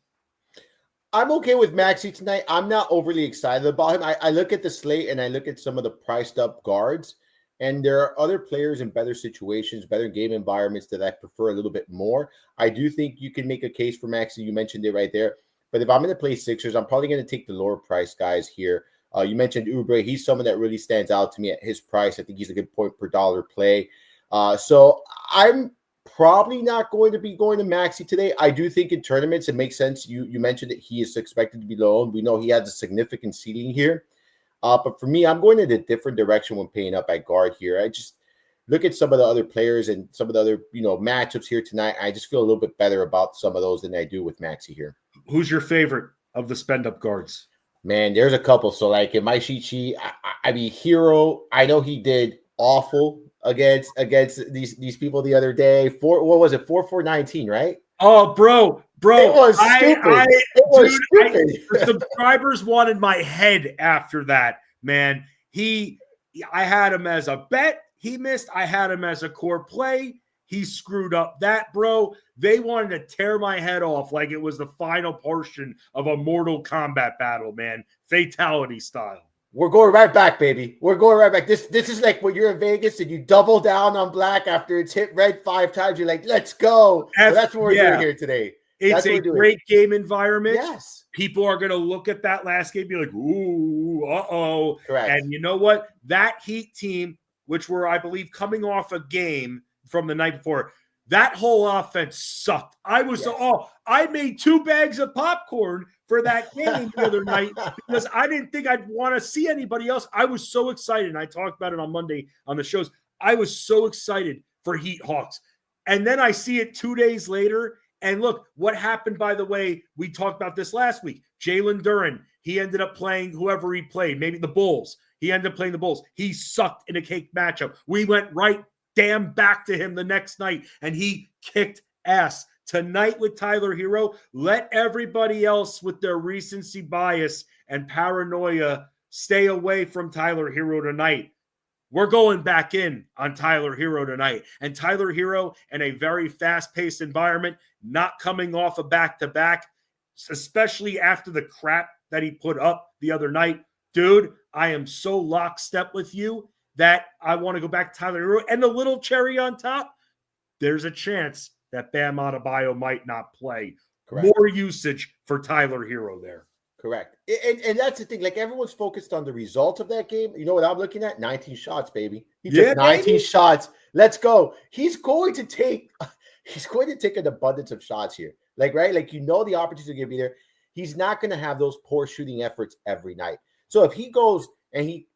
B: I'm okay with Maxey tonight. I'm not overly excited about him. I look at the slate and I look at some of the priced up guards, and there are other players in better situations, better game environments that I prefer a little bit more. I do think you can make a case for Maxey. You mentioned it right there. But if I'm going to play Sixers, I'm probably going to take the lower price guys here. You mentioned Oubre. He's someone that really stands out to me at his price. I think he's a good point per dollar play. So I'm probably not going to be going to Maxey today. I do think in tournaments it makes sense. You mentioned that he is expected to be low owned. We know he has a significant ceiling here. But for me, I'm going in a different direction when paying up at guard here. I just look at some of the other players and some of the other matchups here tonight. I just feel a little bit better about some of those than I do with Maxey here.
A: Who's your favorite of the spend up guards?
B: Man, there's a couple. So like in my cheat sheet, I mean, Hero, I know he did awful against these people the other day. What was it? 4-4-19, right?
A: Oh, bro.
B: It was stupid.
A: The subscribers wanted my head after that, man. I had him as a bet. He missed. I had him as a core play. He screwed up that, bro. They wanted to tear my head off like it was the final portion of a Mortal Kombat battle, man. Fatality style.
B: We're going right back, baby. We're going right back. This is like when you're in Vegas and you double down on black after it's hit red 5 times. You're like, let's go. So that's what we're doing here today.
A: It's a great game environment.
B: Yes.
A: People are going to look at that last game and be like, ooh, uh-oh.
B: Correct.
A: And you know what? That Heat team, which were, I believe, coming off a game from the night before, that whole offense sucked. I made 2 bags of popcorn for that game the other night because I didn't think I'd want to see anybody else. I was so excited. And I talked about it on Monday on the shows. I was so excited for Heat Hawks. And then I see it 2 days later. And look, what happened, by the way, we talked about this last week. Jalen Duren, he ended up playing whoever he played, maybe the Bulls. He ended up playing the Bulls. He sucked in a cake matchup. We went right damn back to him the next night, and he kicked ass. Tonight with Tyler Hero, let everybody else with their recency bias and paranoia stay away from Tyler Hero tonight. We're going back in on Tyler Hero tonight. And Tyler Hero in a very fast-paced environment, not coming off a back-to-back, especially after the crap that he put up the other night. Dude, I am so lockstep with you that I want to go back to Tyler Hero. And the little cherry on top, there's a chance that Bam Adebayo might not play.
B: Correct.
A: More usage for Tyler Hero there.
B: Correct. And that's the thing. Like, everyone's focused on the result of that game. You know what I'm looking at? 19 shots, baby. He took 19 shots. Let's go. He's going to take an abundance of shots here. Like, right? Like, the opportunity is going to be there. He's not going to have those poor shooting efforts every night. So if he goes and he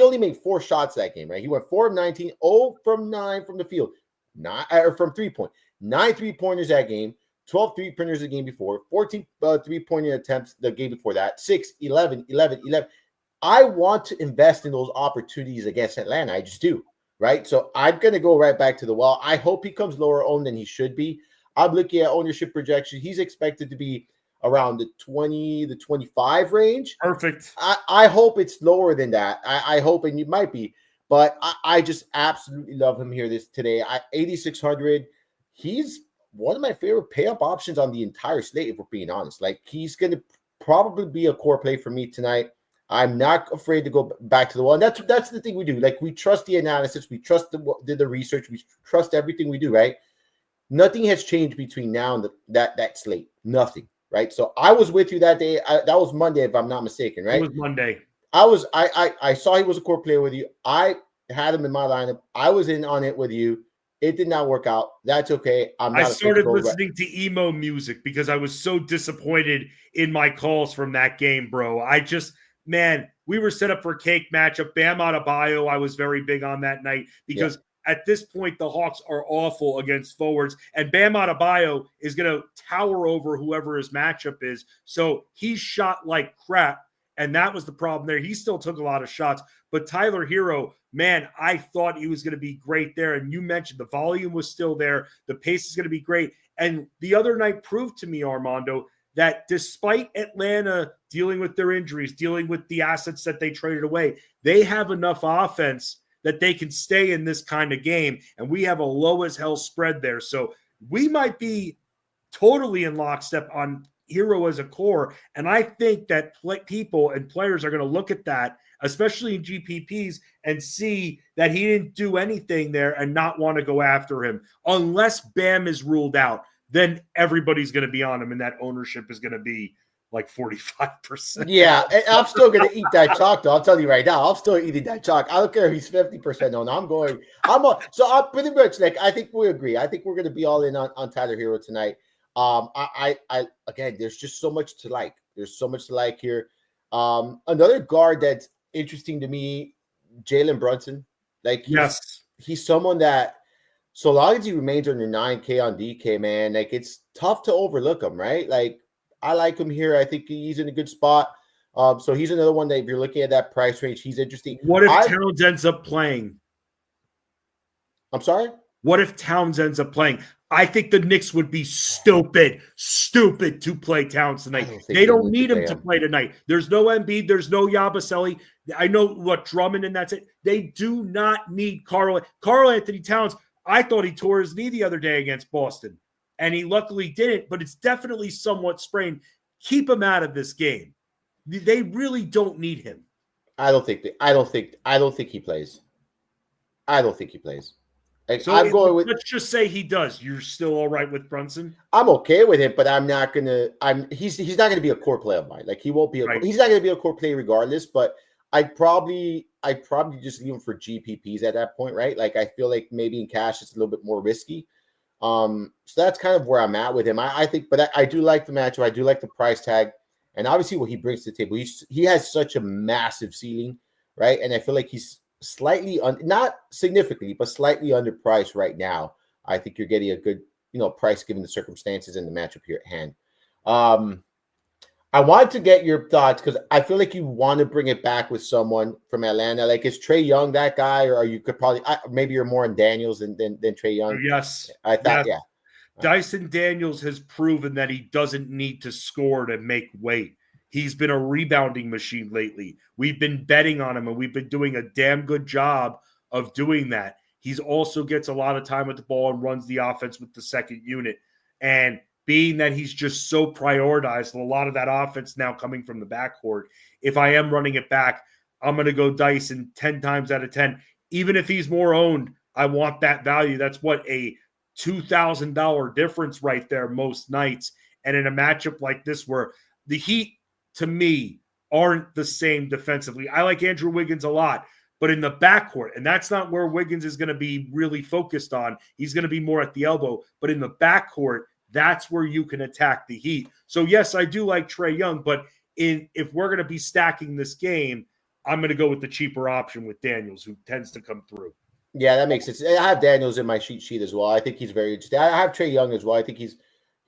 B: only made 4 shots that game, right? He went 4 of 19, 0 from 9 from the field, from 3-point, 9 3-pointers that game, 12 3-pointers the game before, 14 3-pointer attempts the game before that, 6, 11, 11, 11. I want to invest in those opportunities against Atlanta. I just do, right? So I'm going to go right back to the well. I hope he comes lower owned than he should be. I'm looking at ownership projection. He's expected to be around the 20 to 25 range.
A: Perfect.
B: I hope it's lower than that. I hope, and you might be, but I just absolutely love him here today. 8,600. He's one of my favorite pay-up options on the entire slate, if we're being honest. Like, he's going to probably be a core play for me tonight. I'm not afraid to go back to the wall. And that's the thing we do. Like, we trust the analysis. We trust the research. We trust everything we do, right? Nothing has changed between now and that slate. Nothing. Right. So I was with you that day. That was Monday, if I'm not mistaken, right?
A: It was Monday.
B: I saw he was a core player with you. I had him in my lineup. I was in on it with you. It did not work out. That's okay.
A: I started listening to emo music because I was so disappointed in my calls from that game, bro. We were set up for a cake matchup. Bam Adebayo, I was very big on that night because at this point, the Hawks are awful against forwards, and Bam Adebayo is going to tower over whoever his matchup is. So he shot like crap, and that was the problem there. He still took a lot of shots, but Tyler Hero, man, I thought he was going to be great there. And you mentioned the volume was still there. The pace is going to be great. And the other night proved to me, Armando, that despite Atlanta dealing with their injuries, dealing with the assets that they traded away, they have enough offense that they can stay in this kind of game. And we have a low as hell spread there. So we might be totally in lockstep on Hero as a core. And I think that people and players are going to look at that, especially in GPPs, and see that he didn't do anything there and not want to go after him. Unless Bam is ruled out, then everybody's going to be on him, and that ownership is going to be like 45%.
B: Yeah, and I'm still going to eat that chalk, though. I'll tell you right now. I'm still eating that chalk. I don't care if he's 50% on. I'm pretty much like, I think we agree. I think we're going to be all in on Tyler Hero tonight. I again, there's just so much to like. There's so much to like here. Another guard that's interesting to me, Jalen Brunson. Like, he's someone that, so long as he remains under 9K on DK, man, like, it's tough to overlook him, right? Like, I like him here. I think he's in a good spot. So he's another one that if you're looking at that price range, he's interesting.
A: What if Towns ends up playing?
B: I'm sorry?
A: What if Towns ends up playing? I think the Knicks would be stupid to play Towns tonight. They don't need him to play tonight. There's no Embiid. There's no Yabusele. I know what Drummond, and that's it. They do not need Karl Anthony Towns. I thought he tore his knee the other day against Boston, and he luckily didn't, but it's definitely somewhat sprained. Keep him out of this game. They really don't need him.
B: I don't think he plays. I don't think he plays. Like,
A: so let's just say he does. You're still all right with Brunson?
B: I'm okay with it, but I'm not gonna. He's not gonna be a core player of mine. Like, he won't be. He's not gonna be a core player regardless. But I'd probably just leave him for GPPs at that point, right? Like, I feel like maybe in cash it's a little bit more risky. So that's kind of where I'm at with him. I think, but I do like the matchup. I do like the price tag, and obviously what he brings to the table. He has such a massive ceiling, right? And I feel like he's slightly not significantly, but slightly underpriced right now. I think you're getting a good, price given the circumstances and the matchup here at hand. I wanted to get your thoughts because I feel like you want to bring it back with someone from Atlanta. Like, is Trae Young that guy, or you could probably maybe you're more in Daniels than Trae Young?
A: Yes,
B: I thought,
A: yes. Dyson Daniels has proven that he doesn't need to score to make weight. He's been a rebounding machine lately. We've been betting on him, and we've been doing a damn good job of doing that. He's also gets a lot of time with the ball and runs the offense with the second unit. And being that he's just so prioritized, a lot of that offense now coming from the backcourt, if I am running it back, I'm going to go Dyson 10 times out of 10. Even if he's more owned, I want that value. That's what, a $2,000 difference right there most nights. And in a matchup like this where the Heat, to me, aren't the same defensively. I like Andrew Wiggins a lot, but in the backcourt, and that's not where Wiggins is going to be really focused on. He's going to be more at the elbow, but in the backcourt, that's where you can attack the Heat. So yes, I do like Trae Young, but if we're going to be stacking this game, I'm going to go with the cheaper option with Daniels, who tends to come through.
B: Yeah, that makes sense. I have Daniels in my sheet as well. I think he's very interesting. I have Trae Young as well. I think he's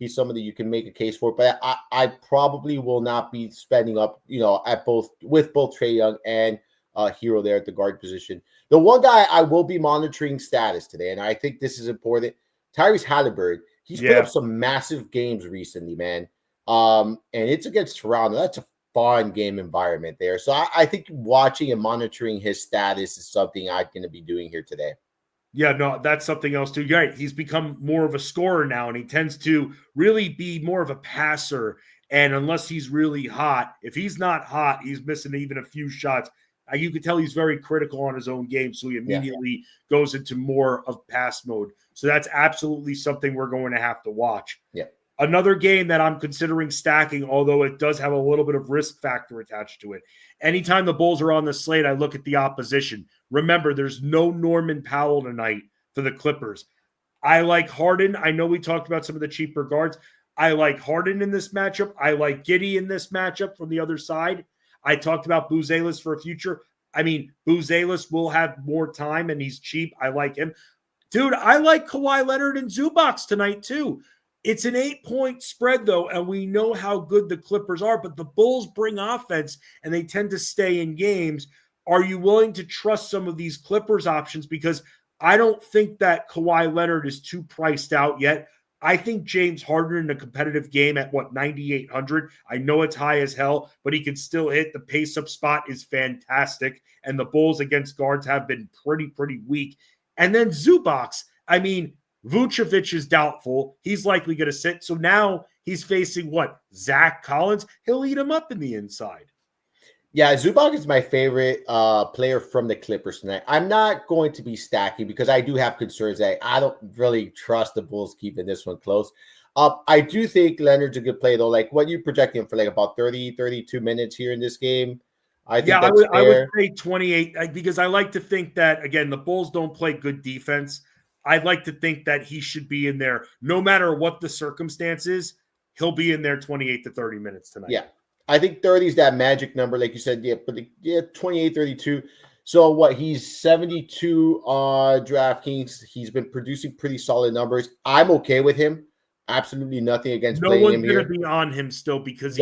B: somebody you can make a case for, but I probably will not be spending up, with both Trae Young and Hero there at the guard position. The one guy I will be monitoring status today, and I think this is important, Tyrese Halliburton. He's put up some massive games recently, man. And it's against Toronto. That's a fun game environment there. So I think watching and monitoring his status is something I'm going to be doing here today.
A: Yeah, no, that's something else too. You're right. He's become more of a scorer now, and he tends to really be more of a passer. And unless he's really hot, if he's not hot, he's missing even a few shots. You can tell he's very critical on his own game, so he immediately goes into more of pass mode. So that's absolutely something we're going to have to watch.
B: Yeah.
A: Another game that I'm considering stacking, although it does have a little bit of risk factor attached to it. Anytime the Bulls are on the slate, I look at the opposition. Remember, there's no Norman Powell tonight for the Clippers. I like Harden. I know we talked about some of the cheaper guards. I like Harden in this matchup. I like Giddey in this matchup from the other side. I talked about Buzelis for a future. I mean, Buzelis will have more time and he's cheap. I like him. Dude, I like Kawhi Leonard and Zubac tonight too. It's an 8-point spread, though, and we know how good the Clippers are, but the Bulls bring offense, and they tend to stay in games. Are you willing to trust some of these Clippers options? Because I don't think that Kawhi Leonard is too priced out yet. I think James Harden in a competitive game at, 9,800? I know it's high as hell, but he can still hit. The pace-up spot is fantastic, and the Bulls against guards have been pretty weak. And then Zubac, I mean, Vucevic is doubtful. He's likely going to sit. So now he's facing Zach Collins. He'll eat him up in the inside.
B: Yeah, Zubac is my favorite player from the Clippers tonight. I'm not going to be stacking because I do have concerns that I don't really trust the Bulls keeping this one close. I do think Leonard's a good play, though. Like, what are you projecting him for, about 30, 32 minutes here in this game? I
A: would say 28 because I like to think that, again, the Bulls don't play good defense. I'd like to think that he should be in there no matter what the circumstances. He'll be in there 28 to 30 minutes tonight.
B: Yeah. I think 30 is that magic number, like you said. Yeah, but 28, 32. So he's 72 on DraftKings. He's been producing pretty solid numbers. I'm okay with him. Absolutely nothing against playing him here.
A: No one's going to be on him still because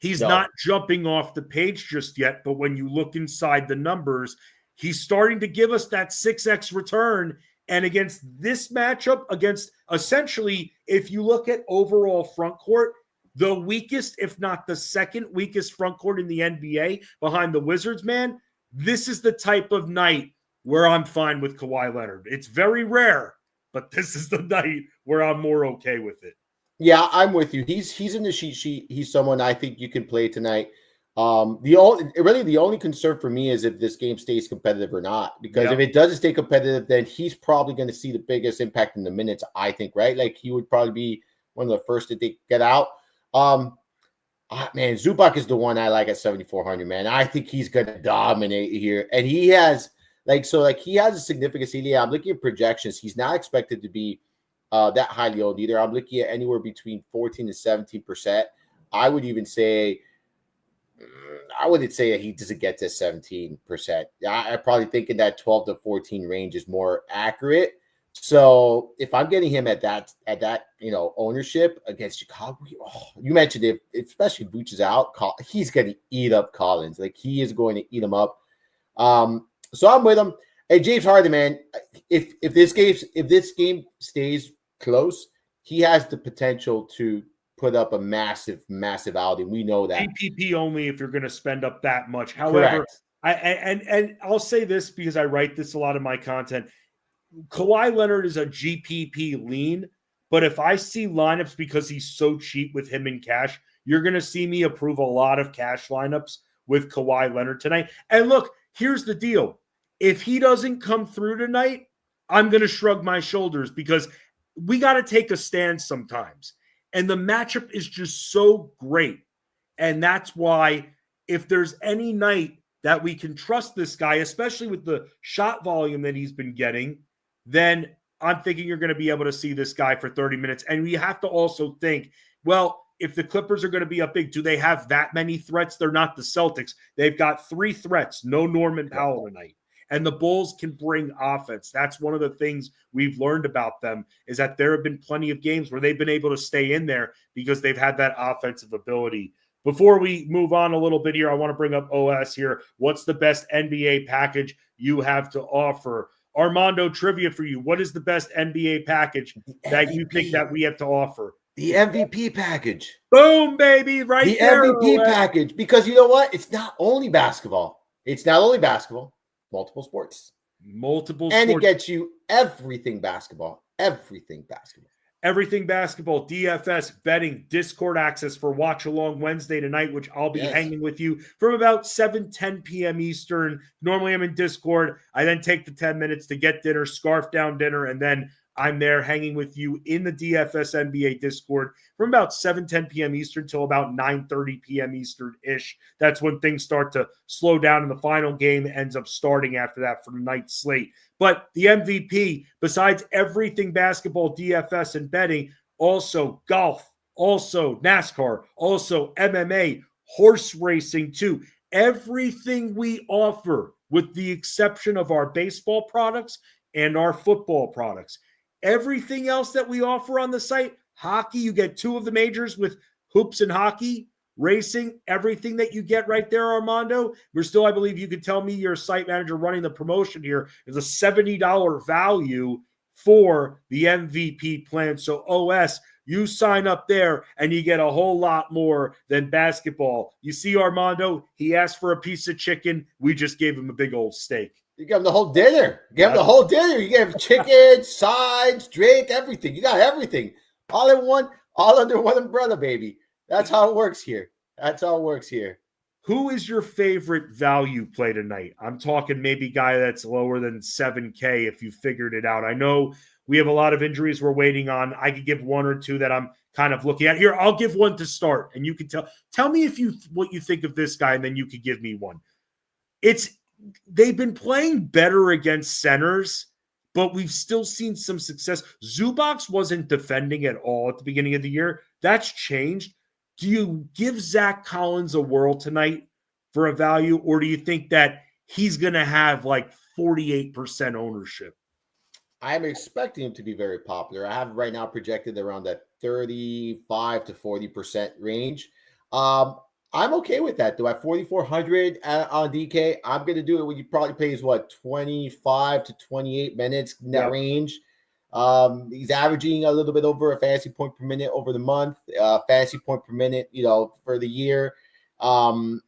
A: he's not jumping off the page just yet. But when you look inside the numbers, he's starting to give us that 6x return. And against this matchup, against essentially, if you look at overall front court, the weakest, if not the second weakest front court in the NBA behind the Wizards, man, this is the type of night where I'm fine with Kawhi Leonard. It's very rare, but this is the night where I'm more okay with it.
B: Yeah, I'm with you. He's in the cheat sheet. He's someone I think you can play tonight. The only concern for me is if this game stays competitive or not. Because if it doesn't stay competitive, then he's probably going to see the biggest impact in the minutes, I think, right? Like, he would probably be one of the first to get out. Man, Zubac is the one I like at 7,400, man. I think he's going to dominate here. And he has he has a significant ceiling. I'm looking at projections. He's not expected to be that highly owned either. I'm looking at anywhere between 14 to 17%. I wouldn't say that he doesn't get to 17%. I'm probably thinking that 12 to 14 range is more accurate. So if I'm getting him at that ownership against Chicago, you mentioned it, especially Vooch is out, he's going to eat up Collins. Like, he is going to eat him up. So I'm with him. Hey, James Harden, man, if this game stays close, he has the potential to put up a massive outing. We know that.
A: GPP only if you're going to spend up that much. However, and I'll say this because I write this a lot in my content. Kawhi Leonard is a GPP lean, but if I see lineups because he's so cheap with him in cash, you're going to see me approve a lot of cash lineups with Kawhi Leonard tonight. And look, here's the deal. If he doesn't come through tonight, I'm going to shrug my shoulders because we got to take a stand sometimes. And the matchup is just so great. And that's why if there's any night that we can trust this guy, especially with the shot volume that he's been getting, then I'm thinking you're going to be able to see this guy for 30 minutes. And we have to also think, well, if the Clippers are going to be up big, do they have that many threats? They're not the Celtics. They've got 3 threats, no Norman Powell tonight. And the Bulls can bring offense. That's one of the things we've learned about them is that there have been plenty of games where they've been able to stay in there because they've had that offensive ability. Before we move on a little bit here, I want to bring up OS here. What's the best NBA package you have to offer? Armando, trivia for you. What is the best NBA package that you think that we have to offer?
B: The MVP package.
A: Boom, baby, right
B: the
A: there.
B: The MVP package. Because you know what? It's not only basketball. Multiple sports. And it gets you everything basketball. Everything basketball, DFS, betting, Discord access for Watch Along Wednesday tonight, which I'll be hanging with you from about 10 p.m. Eastern. Normally I'm in Discord. I then take the 10 minutes to get dinner, scarf down dinner, and then I'm there hanging with you in the DFS NBA Discord from about 10 p.m. Eastern till about 9:30 p.m. Eastern-ish. That's when things start to slow down, and the final game ends up starting after that for the night slate. But the MVP, besides everything basketball, DFS, and betting, also golf, also NASCAR, also MMA, horse racing too.
A: everything we offer, with the exception of our baseball products and our football products, everything else that we offer on the site, hockey, you get 2 of the majors with hoops and hockey, racing, everything that you get right there, Armando. We're still, I believe you could tell me, your site manager running the promotion here is a $70 value for the MVP plan. So OS, you sign up there and you get a whole lot more than basketball. You see, Armando, he asked for a piece of chicken. We just gave him a big old steak.
B: You give him the whole dinner. You give him the whole dinner. You give him chicken, sides, drink, everything. You got everything. All in one, all under one umbrella, baby. That's how it works here. Who
A: is your favorite value play tonight? I'm talking maybe guy that's lower than 7K if you figured it out. I know we have a lot of injuries we're waiting on. I could give 1 or 2 that I'm kind of looking at. Here, I'll give one to start, and you can tell me what you think of this guy, and then you could give me one. They've been playing better against centers, but we've still seen some success. Zubac wasn't defending at all at the beginning of the year. That's changed. Do you give Zach Collins a whirl tonight for a value, or do you think that he's going to have like 48% ownership?
B: I'm expecting him to be very popular. I have right now projected around that 35 to 40% range. I'm okay with that, though. At 4,400 on DK, I'm going to do it when you probably pays, 25 to 28 minutes in that range. He's averaging a little bit over a fantasy point per minute over the month, fantasy point per minute, for the year. I'm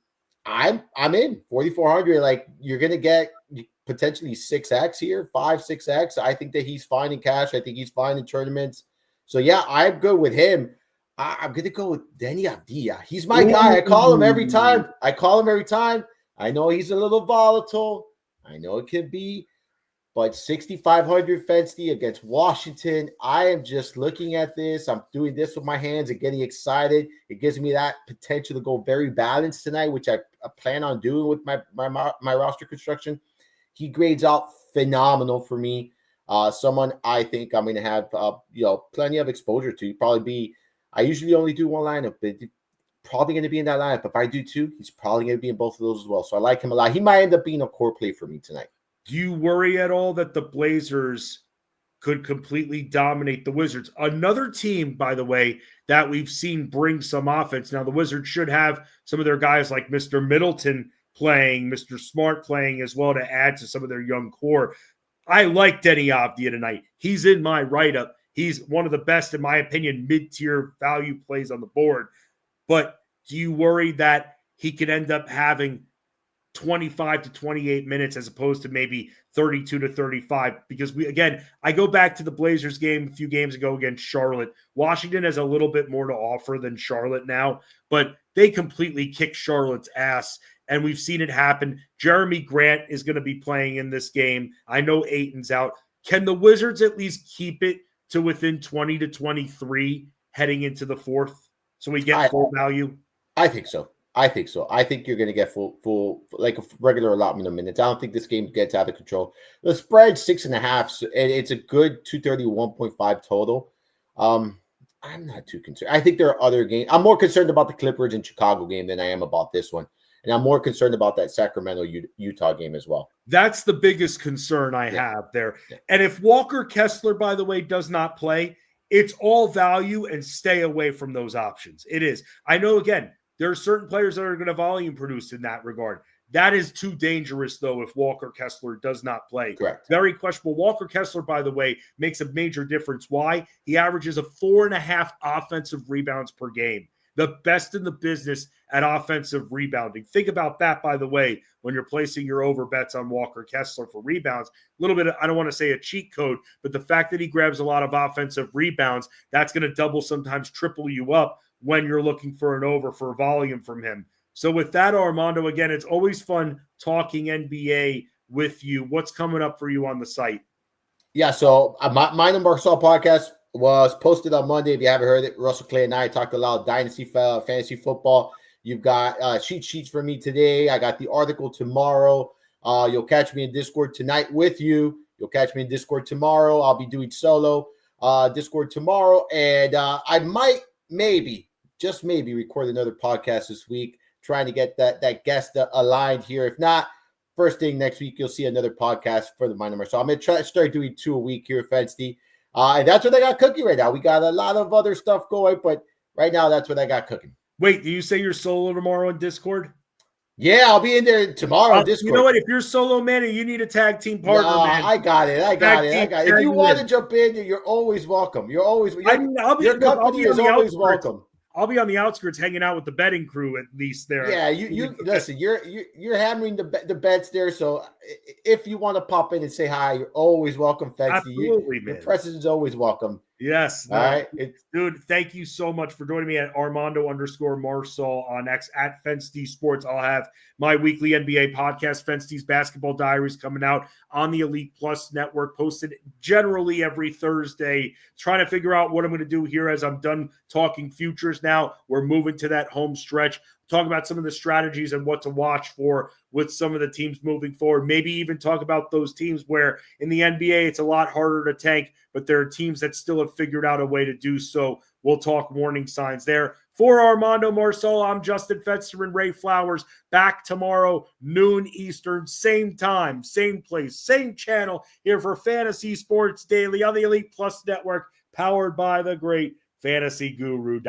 B: in 4,400. Like, you're going to get potentially 6x here, 6x. I think that he's fine in cash. I think he's fine in tournaments. So yeah, I'm good with him. I'm going to go with Denny Avdia. He's my guy. I call him every time. I know he's a little volatile. I know it can be. But 6,500 Fensty against Washington, I am just looking at this. I'm doing this with my hands and getting excited. It gives me that potential to go very balanced tonight, which I plan on doing with my roster construction. He grades out phenomenal for me. Someone I think I'm going to have plenty of exposure to. I usually only do one lineup, but probably going to be in that lineup. If I do 2, he's probably going to be in both of those as well. So I like him a lot. He might end up being a core play for me tonight.
A: Do you worry at all that the Blazers could completely dominate the Wizards? Another team, by the way, that we've seen bring some offense. Now, the Wizards should have some of their guys like Mr. Middleton playing, Mr. Smart playing as well to add to some of their young core. I like Denny Avdia tonight. He's in my write-up. He's one of the best, in my opinion, mid-tier value plays on the board. But do you worry that he could end up having 25 to 28 minutes as opposed to maybe 32 to 35? Because I go back to the Blazers game a few games ago against Charlotte. Washington has a little bit more to offer than Charlotte now, but they completely kicked Charlotte's ass, and we've seen it happen. Jeremy Grant is going to be playing in this game. I know Ayton's out. Can the Wizards at least keep it to within 20 to 23 heading into the fourth so we get full value?
B: I think so. I think you're going to get full, like a regular allotment of minutes. I don't think this game gets out of control. The spread 6.5, so it's a good 231.5 total. I'm not too concerned. I think there are other games. I'm more concerned about the Clippers and Chicago game than I am about this one. And I'm more concerned about that Sacramento Utah game as well.
A: That's the biggest concern I have there. Yeah. And if Walker Kessler, by the way, does not play, it's all value and stay away from those options. It is. I know, again, there are certain players that are going to volume produce in that regard. That is too dangerous, though, if Walker Kessler does not play.
B: Correct.
A: Very questionable. Walker Kessler, by the way, makes a major difference. Why? He averages a 4.5 offensive rebounds per game. The best in the business at offensive rebounding. Think about that, by the way, when you're placing your over bets on Walker Kessler for rebounds. A little bit of, I don't want to say a cheat code, but the fact that he grabs a lot of offensive rebounds, that's going to double, sometimes triple you up when you're looking for an over for volume from him. So with that, Armando, again, it's always fun talking NBA with you. What's coming up for you on the site?
B: Yeah, so my and Marsal podcast was posted on Monday. If you haven't heard it, Russell Clay and I talked a lot of dynasty fantasy football. You've got cheat sheets for me today. I got the article tomorrow. You'll catch me in Discord tonight with you. You'll catch me in Discord tomorrow. I'll be doing solo Discord tomorrow. And I might, just maybe record another podcast this week. trying to get that guest aligned here. If not, first thing next week, you'll see another podcast for the Mind Marsal. I'm going to try to start doing 2 a week here, Fensty. And that's what I got cooking right now. We got a lot of other stuff going, but right now that's what I got cooking.
A: Wait, do you say you're solo tomorrow on Discord?
B: Yeah, I'll be in there tomorrow. Discord.
A: You know what? If you're solo, man, and you need a tag team partner, man.
B: I got it. If you want to jump in, you're always welcome. Your company is always welcome.
A: I'll be on the outskirts hanging out with the betting crew at least there.
B: Yeah, you listen, you're hammering the bets there. So if you want to pop in and say hi, you're always welcome, Fensty.
A: Absolutely, man.
B: Your presence is always welcome.
A: Yes.
B: All right.
A: Dude, thank you so much for joining me at Armando_Marsal on X at Fensty Sports. I'll have my weekly NBA podcast, Fensty's Basketball Diaries, coming out on the Elite Plus network, posted generally every Thursday. Trying to figure out what I'm going to do here as I'm done talking futures now. We're moving to that home stretch. Talk about some of the strategies and what to watch for with some of the teams moving forward. Maybe even talk about those teams where in the NBA it's a lot harder to tank, but there are teams that still have figured out a way to do so. We'll talk warning signs there. For Armando Marsal, I'm Justin Fensterman, Ray Flowers. Back tomorrow, noon Eastern, same time, same place, same channel here for Fantasy Sports Daily on the Elite Plus Network, powered by the great fantasyguru.com.